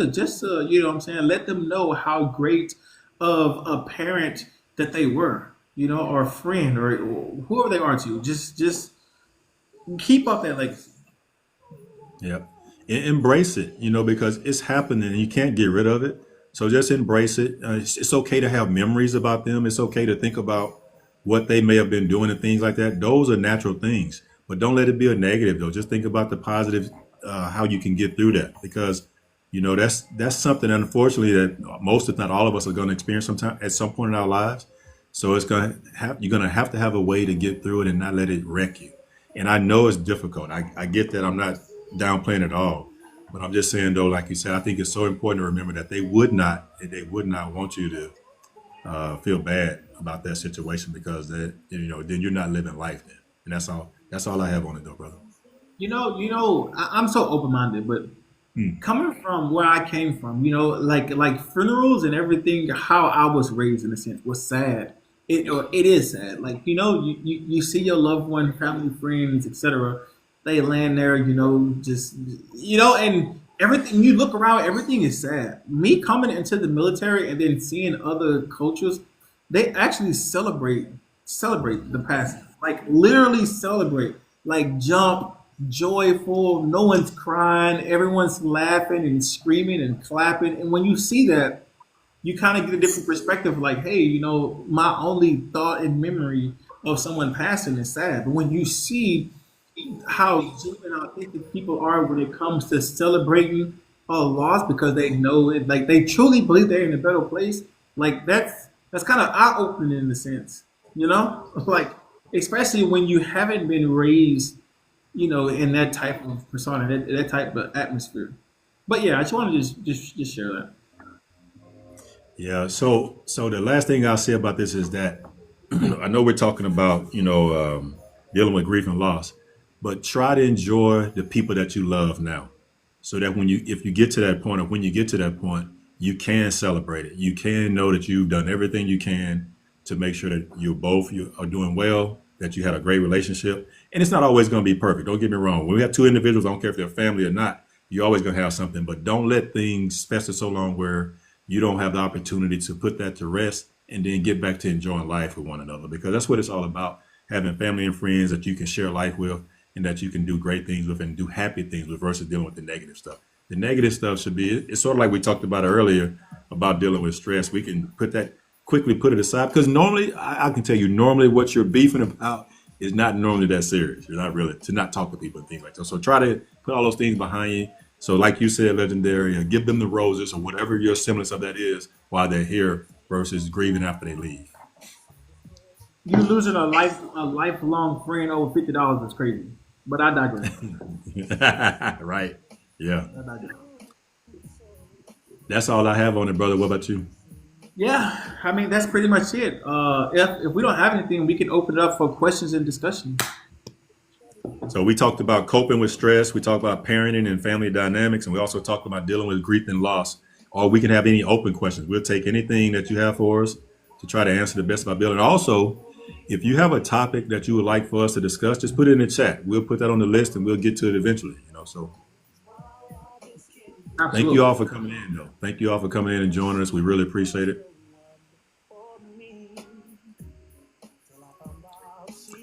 to, you know what I'm saying, let them know how great of a parent that they were, or a friend or whoever they are to you. Just keep up that legacy. Yep. Embrace it, because it's happening and you can't get rid of it. So just embrace it. It's okay to have memories about them. It's okay to think about what they may have been doing and things like that. Those are natural things, but don't let it be a negative though. Just think about the positive, how you can get through that, because that's something, unfortunately, that most, if not all of us, are going to experience sometime at some point in our lives. So you're going to have a way to get through it and not let it wreck you. And I know it's difficult. I get that. I'm not downplaying at all, but I'm just saying though, like you said, I think it's so important to remember that they would not want you to feel bad about that situation, because then you're not living life then. And that's all I have on it though, brother. I'm so open minded, but coming from where I came from, like funerals and everything, how I was raised in a sense was sad. It is sad. Like you see your loved one, family, friends, etc. They land there, just and everything. You look around, everything is sad. Me coming into the military and then seeing other cultures, they actually celebrate the past, like literally celebrate, like jump, joyful. No one's crying, everyone's laughing and screaming and clapping. And when you see that, you kind of get a different perspective. Like, hey, my only thought and memory of someone passing is sad. But when you see how genuine, authentic people are when it comes to celebrating a loss because they know it, like they truly believe they're in a better place. Like that's kind of eye opening in a sense, like especially when you haven't been raised, in that type of persona, that type of atmosphere. But yeah, I just want to just share that. Yeah. So the last thing I'll say about this is that I know we're talking about dealing with grief and loss, but try to enjoy the people that you love now, so that if you get to that point, or when you get to that point, you can celebrate it. You can know that you've done everything you can to make sure that you are doing well, that you had a great relationship. And it's not always going to be perfect. Don't get me wrong. When we have two individuals, I don't care if they're family or not, you're always going to have something. But don't let things fester so long where you don't have the opportunity to put that to rest and then get back to enjoying life with one another. Because that's what it's all about, having family and friends that you can share life with and that you can do great things with and do happy things with, versus dealing with the negative stuff. The negative stuff it's sort of like we talked about earlier about dealing with stress. We can put that quickly put it aside because normally I can tell you normally what you're beefing about is not normally that serious. You're not really to not talk to people and things like that. So try to put all those things behind you. So like you said, legendary, give them the roses or whatever your semblance of that is while they're here versus grieving after they leave. You losing a lifelong friend over $50 is crazy. But I digress. Right? Yeah. I digress. That's all I have on it, brother. What about you? Yeah, I mean that's pretty much it. If we don't have anything, we can open it up for questions and discussion. So we talked about coping with stress. We talked about parenting and family dynamics, and we also talked about dealing with grief and loss. Or we can have any open questions. We'll take anything that you have for us to try to answer the best of our ability. And also, if you have a topic that you would like for us to discuss, just put it in the chat. We'll put that on the list, and we'll get to it eventually. So thank you Absolutely. all for coming in, though. Thank you all for coming in and joining us. We really appreciate it.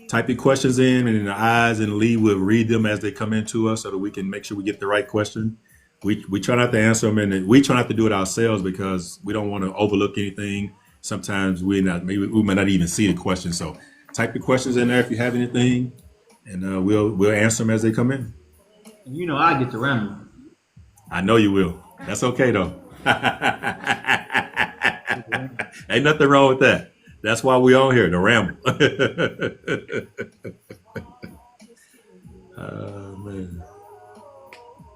Type your questions in, and the eyes and Lee will read them as they come into us, so that we can make sure we get the right question. We try not to answer them, and we try not to do it ourselves because we don't want to overlook anything. Sometimes we may not even see the question. So type your questions in there if you have anything, and we'll answer them as they come in. And you know I get to ramble. I know you will. That's okay though. Ain't nothing wrong with that. That's why we on here to ramble. Man.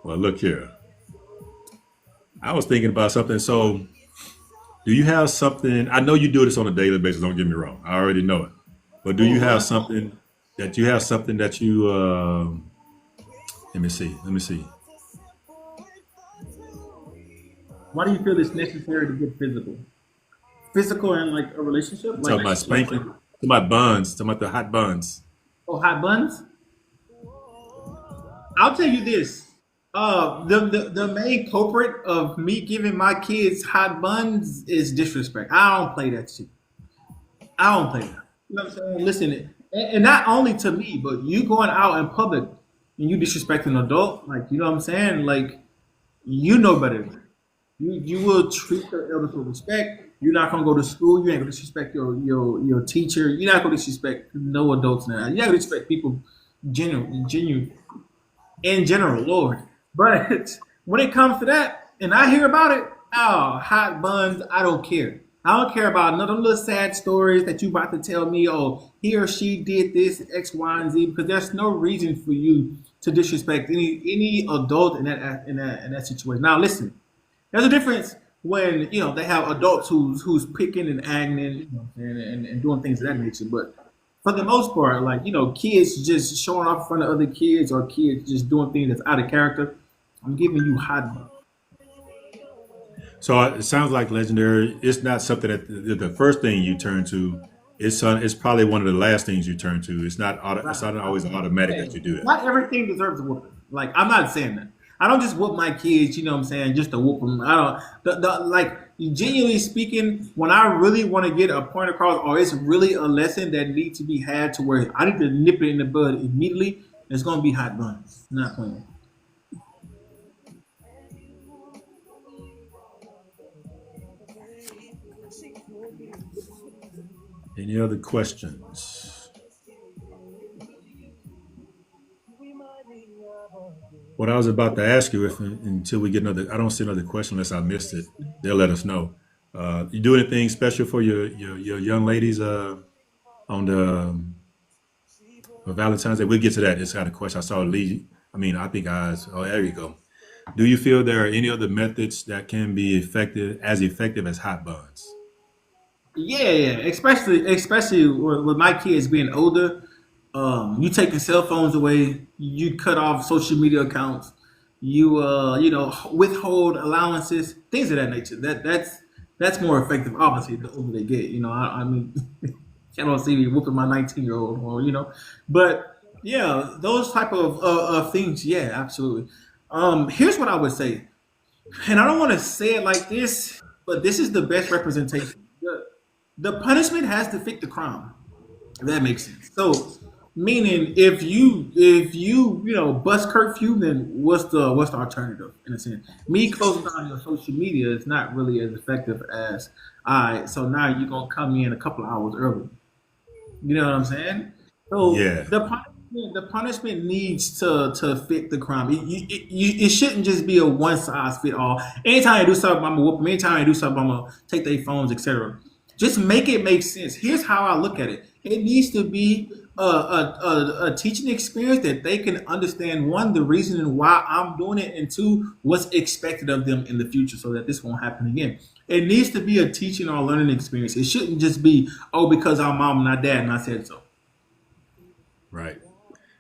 Well, look here. I was thinking about something. So, do you have something? I know you do this on a daily basis. Don't get me wrong. I already know it. But do you Oh, have something that you? Let me see. Let me see. why do you feel it's necessary to get physical? Physical and like a relationship, Talking about spanking. Talking about buns. Talking about the hot buns. oh hot buns. I'll tell you this. The main culprit of me giving my kids hot buns is disrespect. I don't play that shit. I don't play that. You know what I'm saying? Listen, and not only to me, but you going out in public and you disrespect an adult, like you know what I'm saying? Like you know better. Than that. You will treat your elders with respect. You're not gonna go to school. You ain't gonna disrespect your teacher. You're not gonna disrespect no adults now. You're not gonna disrespect people genuine in general, Lord. But when it comes to that, and I hear about it, oh, hot buns, I don't care. I don't care about none of them little sad stories that you about to tell me. Oh, he or she did this X, Y, and Z. Because there's no reason for you to disrespect any adult in that situation. Now, listen, there's a difference when they have adults who's picking and acting, and doing things of that nature. But for the most part, like kids just showing off in front of other kids or kids just doing things that's out of character. I'm giving you hot buns. So it sounds like legendary. It's not something that the first thing you turn to. It's probably one of the last things you turn to. It's not Right. it's not always automatic Hey, that you do that. not everything deserves a whooping. Like I'm not saying that. I don't just whoop my kids, you know what I'm saying, just to whoop them. I don't like genuinely speaking, when I really want to get a point across, or it's really a lesson that needs to be had to where I need to nip it in the bud immediately, it's gonna be hot buns. Not playing. Any other questions? What I was about to ask you, if until we get another, I don't see another question unless I missed it. They'll let us know. You do anything special for your young ladies on the for Valentine's Day? We'll get to that. It's got a question. I saw Lee. I mean, I think I. Oh, there you go. Do you feel there are any other methods that can be effective as hot buns? Yeah, yeah. Especially with my kids being older. You taking cell phones away. You cut off social media accounts. You withhold allowances, things of that nature. That's more effective. Obviously, the older they get. I mean, I don't see me whooping my 19-year-old, but yeah, those type of things. Yeah, absolutely. Here's what I would say, and I don't want to say it like this, but this is the best representation. The punishment has to fit the crime. If that makes sense. So, meaning if you bust curfew, then what's the alternative in a sense? Me closing down your social media is not really as effective as All right, so now you're gonna come in a couple of hours early. You know what I'm saying? So Yeah. the punishment needs to fit the crime. It shouldn't just be a one size fit all. Anytime I do something, I'm gonna whoop them. Anytime I do something, I'm gonna take their phones, etc. Just make it make sense. Here's how I look at it. It needs to be a teaching experience that they can understand, one, the reason and why I'm doing it, and two, what's expected of them in the future, so that this won't happen again. It needs to be a teaching or learning experience. It shouldn't just be, oh, because I'm mom, not dad, and I said so. Right.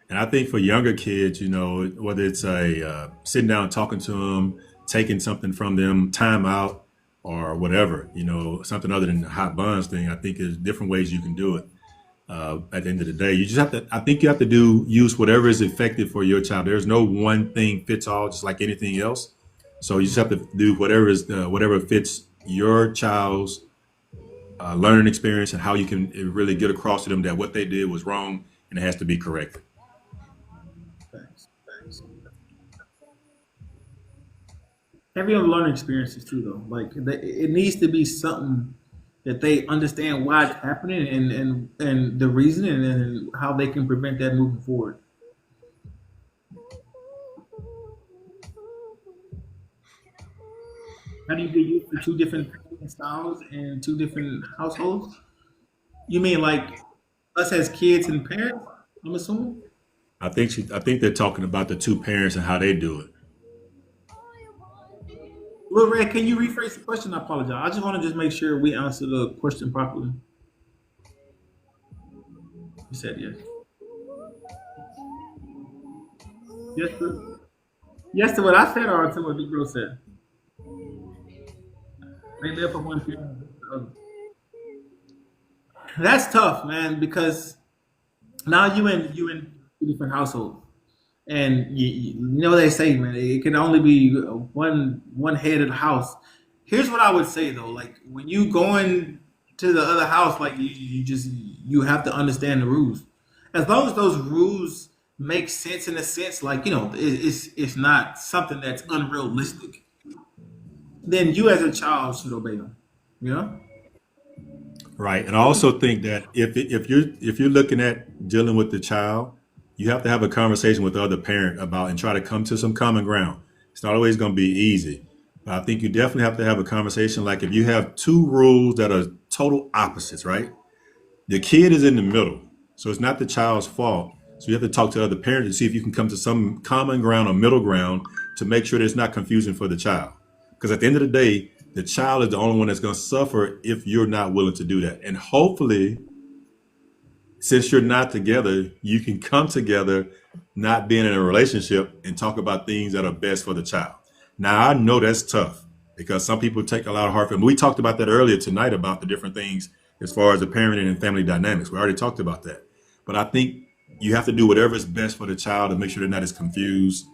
And I think for younger kids, whether it's a sitting down and talking to them, taking something from them, time out, or whatever, something other than the hot buns thing, I think there's different ways you can do it. At the end of the day, you just have to. I think you have to use whatever is effective for your child. There's no one thing fits all, just like anything else. So you just have to do whatever fits your child's learning experience and how you can really get across to them that what they did was wrong and it has to be corrected. Thanks. Every other learning experience is true though. Like it needs to be something that they understand why it's happening, and the reason, and how they can prevent that moving forward. How do you get used to two different parenting styles and two different households? You mean like us as kids and parents? I'm assuming. I think they're talking about the two parents and how they do it. Well, Red, can you rephrase the question? I apologize. I just want to just make sure we answer the question properly. You said yes. Yes to yes to what I said, or to what the girl said. They live for one parent. That's tough, man, because now you in two different households. And you know they say, man, it can only be one head of the house. Here's what I would say though, like when you going to the other house, like you have to understand the rules. As long as those rules make sense, in a sense, like it's not something that's unrealistic, then you as a child should obey them. You know? Right. And I also think that if you're looking at dealing with the child, you have to have a conversation with the other parent about and try to come to some common ground. It's not always going to be easy. But I think you definitely have to have a conversation. Like if you have two rules that are total opposites, right? The kid is in the middle. So it's not the child's fault. So you have to talk to the other parent to see if you can come to some common ground or middle ground to make sure that it's not confusing for the child. Because at the end of the day, the child is the only one that's going to suffer if you're not willing to do that. And hopefully, since you're not together, you can come together, not being in a relationship, and talk about things that are best for the child. Now, I know that's tough because some people take a lot of heart for it. We talked about that earlier tonight about the different things as far as the parenting and family dynamics. We already talked about that. But I think you have to do whatever is best for the child to make sure they're not as confused.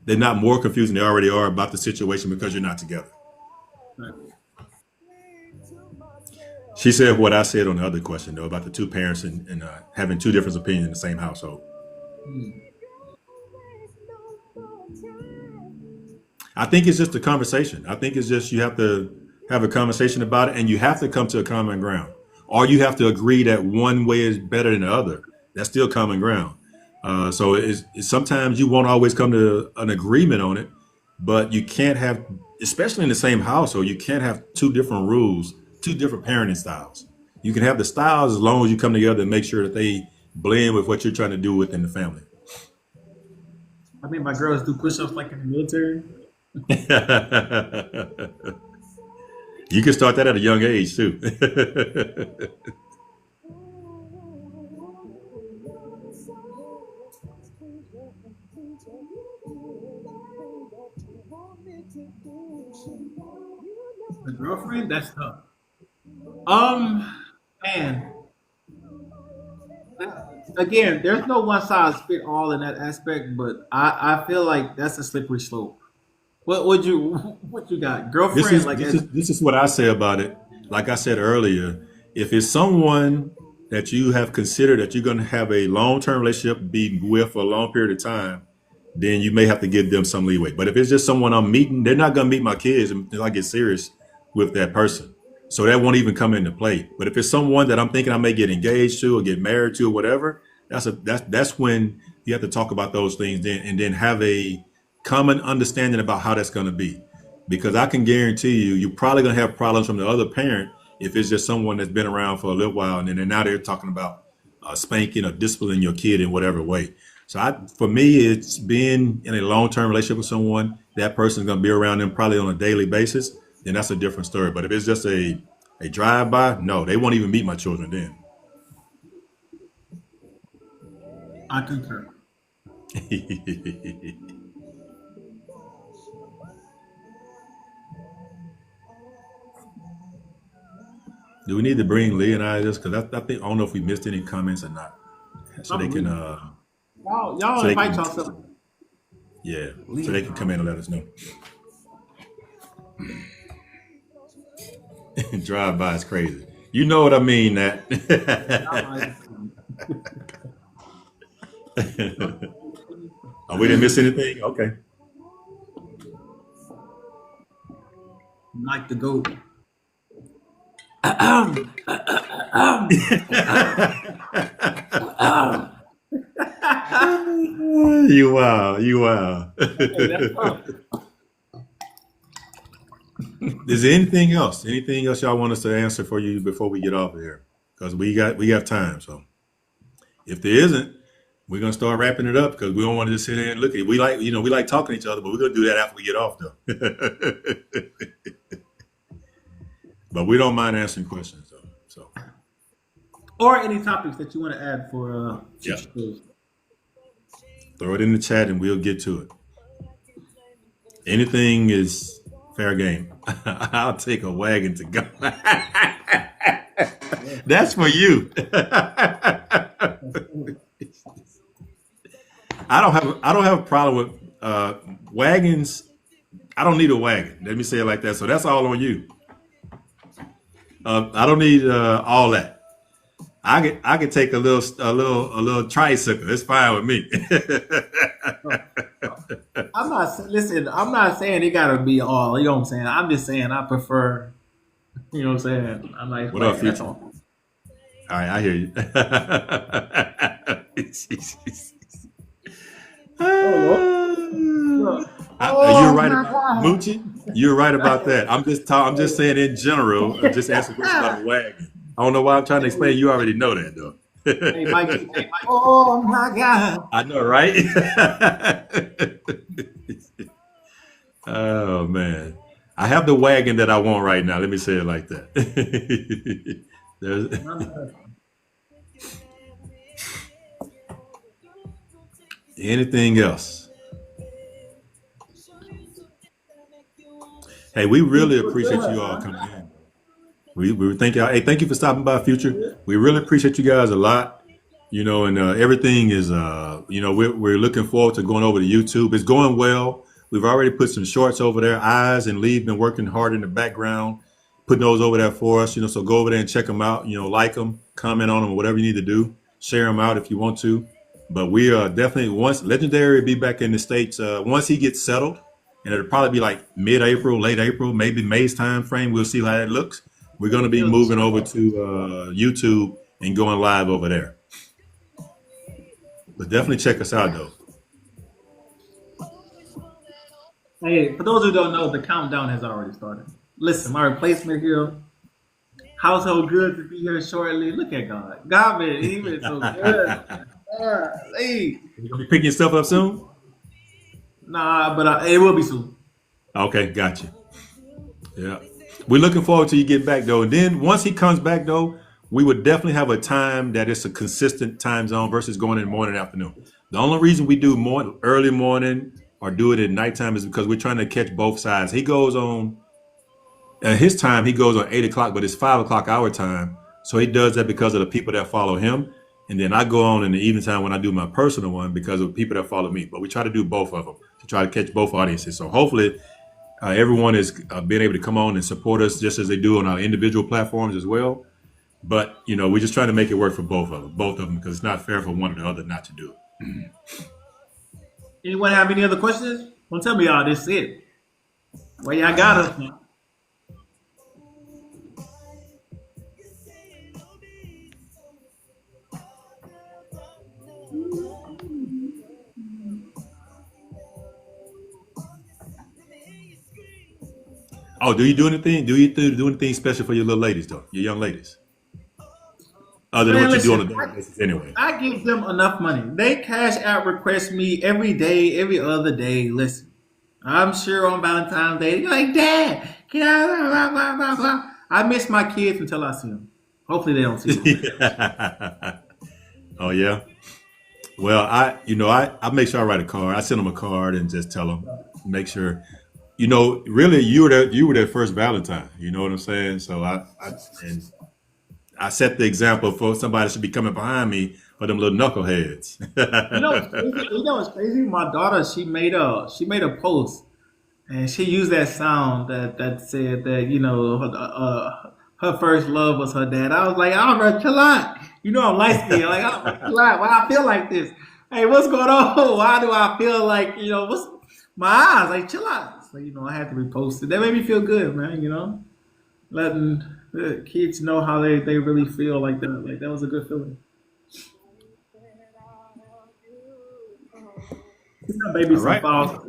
They're not more confused than they already are about the situation because you're not together. She said what I said on the other question, though, about the two parents and having two different opinions in the same household. Hmm. I think it's just a conversation. I think it's just you have to have a conversation about it and you have to come to a common ground. Or you have to agree that one way is better than the other. That's still common ground. So sometimes you won't always come to an agreement on it, but you can't have, especially in the same household, you can't have two different rules, two different parenting styles. You can have the styles as long as you come together and make sure that they blend with what you're trying to do within the family. I mean, my girls do push-ups like in the military. You can start that at a young age too. The girlfriend, that's tough. Um, man, again, there's no one size fit all in that aspect, but I feel like that's a slippery slope. What would you what you got? This Girlfriend, is like this as is this is what I say about it. Like I said earlier, if it's someone that you have considered that you're going to have a long-term relationship, be with for a long period of time, then you may have to give them some leeway. But if it's just someone I'm meeting, they're not going to meet my kids until I get serious with that person. So that won't even come into play. But if it's someone that I'm thinking I may get engaged to or get married to or whatever, that's when you have to talk about those things then and then have a common understanding about how that's going to be. Because I can guarantee you, you're probably going to have problems from the other parent if it's just someone that's been around for a little while and then now they're talking about spanking or disciplining your kid in whatever way. So for me, it's being in a long-term relationship with someone. That person's going to be around them probably on a daily basis. Then that's a different story. But if it's just a drive-by, no, they won't even meet my children then. I concur. Do we need to bring Lee and I this? Because I think I don't know if we missed any comments or not, so they can Probably. Y'all so they invite can yourself. yeah, so they Leave. can come in and let us know. Drive by is crazy. You know what I mean? Y'all That. like, Oh, we didn't miss anything. Okay. like the goat. You wow, you wow. Hey, that's tough. Is there anything else? Anything else y'all want us to answer for you before we get off of here? Because we have time. So if there isn't, we're gonna start wrapping it up because we don't want to just sit there and look at it. We like we like talking to each other, but we're gonna do that after we get off though. But we don't mind answering questions though. So Or any topics that you want to add for yeah, future shows. throw it in the chat and we'll get to it. Anything is fair game. I'll take a wagon to go. That's for you. I don't have a problem with wagons. I don't need a wagon. Let me say it like that. So that's all on you. I don't need all that. I could take a little tricycle. It's fine with me. I'm not listen. I'm not saying it gotta be all. You know what I'm saying. I'm just saying I prefer. You know what I'm saying. I'm like, What up, that's future? all. All right, I hear you. Oh Lord. Look. You're Oh right my about God. Moochie. You're right about that. I'm just saying in general. Just asking questions about a wagon. I don't know why I'm trying to explain. You already know that though. Hey Mikey. Hey Mike. Oh my God. I know, right? Oh man, I have the wagon that I want right now. Let me say it like that. There's, anything else? Hey, we really appreciate you all coming in. We thank y'all. Hey, thank you for stopping by, Future. We really appreciate you guys a lot. And everything is, we're looking forward to going over to YouTube. It's going well. We've already put some shorts over there. Eyes and Lee been working hard in the background, putting those over there for us. So go over there and check them out. Like them, comment on them, whatever you need to do. Share them out if you want to. But we are definitely once Legendary will be back in the States. Once he gets settled, and it'll probably be like mid-April, late April, maybe May's time frame. We'll see how that looks. We're going to be moving over to YouTube and going live over there. But definitely check us out, though. Hey, for those who don't know, the countdown has already started. Listen, my replacement here, household goods will be here shortly. Look at God. God, man, he been so good. Hey. You going to be picking your stuff up soon? Nah, but it will be soon. Okay, gotcha. Yeah. We're looking forward to you getting back, though. And then once he comes back, though, we would definitely have a time that is a consistent time zone versus going in the morning and afternoon. The only reason we do more early morning or do it at nighttime is because we're trying to catch both sides. He goes on at his time, he goes on 8 o'clock, but it's 5 o'clock our time. So he does that because of the people that follow him. And then I go on in the evening time when I do my personal one because of people that follow me. But we try to do both of them to try to catch both audiences. So hopefully everyone is being able to come on and support us just as they do on our individual platforms as well. But, we're just trying to make it work for both of them, because it's not fair for one or the other not to do it. Anyone have any other questions? Don't tell me y'all this is it. Well, y'all got us. Oh, do you do anything? Do anything special for your little ladies though? Your young ladies, other than Man, what you do on a listen, daily basis anyway. I give them enough money. They cash out request me every day, every other day. Listen, I'm sure on Valentine's Day, they're like, Dad, can I? Blah, blah, blah, blah. I miss my kids until I see them. Hopefully, they don't see them. Oh yeah. Well, I make sure I write a card. I send them a card and just tell them, make sure, really you were their first Valentine. You know what I'm saying? So and I set the example for somebody that should be coming behind me for them little knuckleheads. You know what's crazy? You know what's crazy? My daughter, she made a post and she used that sound that said that her first love was her dad. I was like, all right, chill out. You know I'm light skinned. Like, all right, chill out. Why I feel like this? Hey, what's going on? Why do I feel like what's my eyes? Like, chill out. So I had to repost it. That made me feel good, man. Letting the kids know how they really feel like that. Like that was a good feeling. Maybe All some right. files.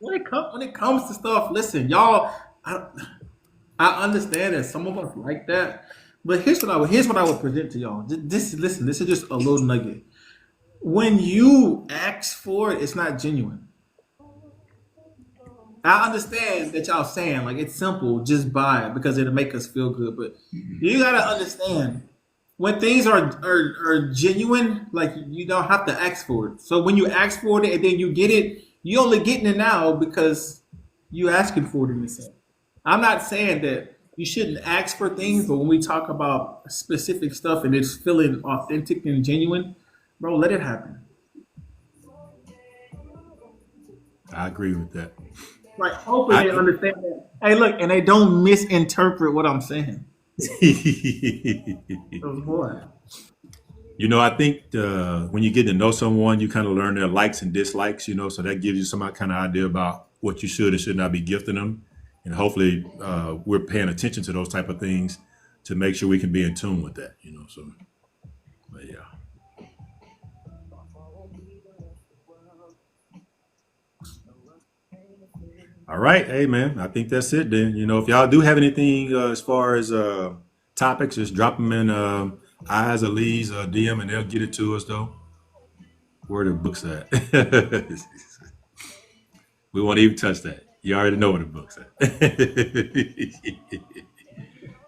When it comes to stuff, listen, y'all. I understand that some of us like that, but here's what I would present to y'all. Listen. This is just a little nugget. When you ask for it, it's not genuine. I understand that y'all saying like it's simple, just buy it because it'll make us feel good. But you gotta understand when things are genuine, like you don't have to ask for it. So when you ask for it and then you get it, you only getting it now because you asking for it in the sense. I'm not saying that you shouldn't ask for things, but when we talk about specific stuff and it's feeling authentic and genuine, bro, let it happen. I agree with that. Right. Hopefully they I understand that. Hey, look, and they don't misinterpret what I'm saying. Those boy. I think when you get to know someone, you kind of learn their likes and dislikes, so that gives you some kind of idea about what you should and should not be gifting them. And hopefully we're paying attention to those type of things to make sure we can be in tune with that. So, but yeah. All right. Hey, man, I think that's it then. If y'all do have anything as far as topics, just drop them in Eyes or Lee's DM and they'll get it to us, though. Where the book's at. We won't even touch that. You already know where the book's at.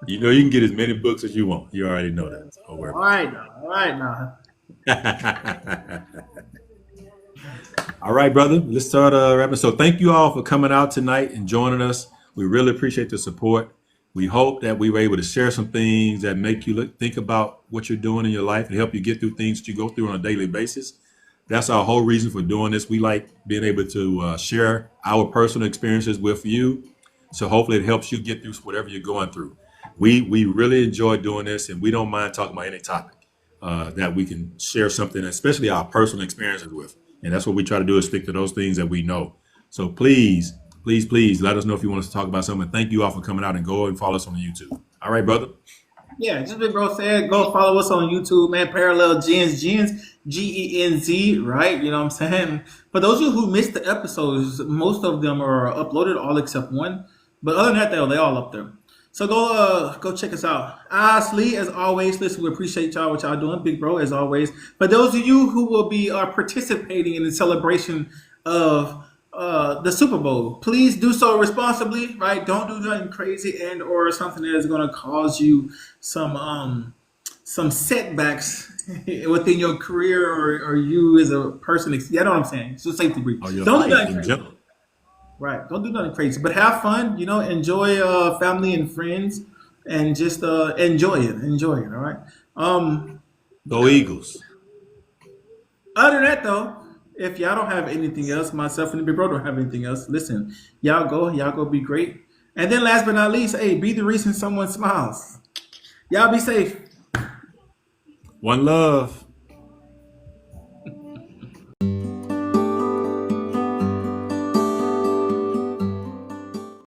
You can get as many books as you want. You already know that. So don't worry All about right now. All right now. it. All right, brother. Let's start wrapping. So thank you all for coming out tonight and joining us. We really appreciate the support. We hope that we were able to share some things that make you think about what you're doing in your life and help you get through things that you go through on a daily basis. That's our whole reason for doing this. We like being able to share our personal experiences with you. So hopefully it helps you get through whatever you're going through. We really enjoy doing this, and we don't mind talking about any topic that we can share something, especially our personal experiences with. And that's what we try to do is stick to those things that we know. So please, please, please let us know if you want us to talk about something. Thank you all for coming out and go and follow us on YouTube. All right, brother. Yeah, just what bro said. Go follow us on YouTube, man. Parallel Gens, Genz, right? You know what I'm saying? For those of you who missed the episodes, most of them are uploaded, all except one. But other than that, they all up there. So go check us out. Lee, as always, listen, we appreciate y'all what y'all doing, big bro, as always. For those of you who will be participating in the celebration of the Super Bowl, please do so responsibly, right? Don't do nothing crazy and or something that is going to cause you some setbacks within your career or you as a person. You know what I'm saying? So safety brief. Or your Don't do life nothing in crazy. general. Right. Don't do nothing crazy, but have fun. Enjoy family and friends, and just enjoy it. Enjoy it. All right. Um. Go Eagles. Other than that, though, if y'all don't have anything else, myself and the big bro don't have anything else. Listen, y'all go be great. And then last but not least, hey, be the reason someone smiles. Y'all be safe. One love.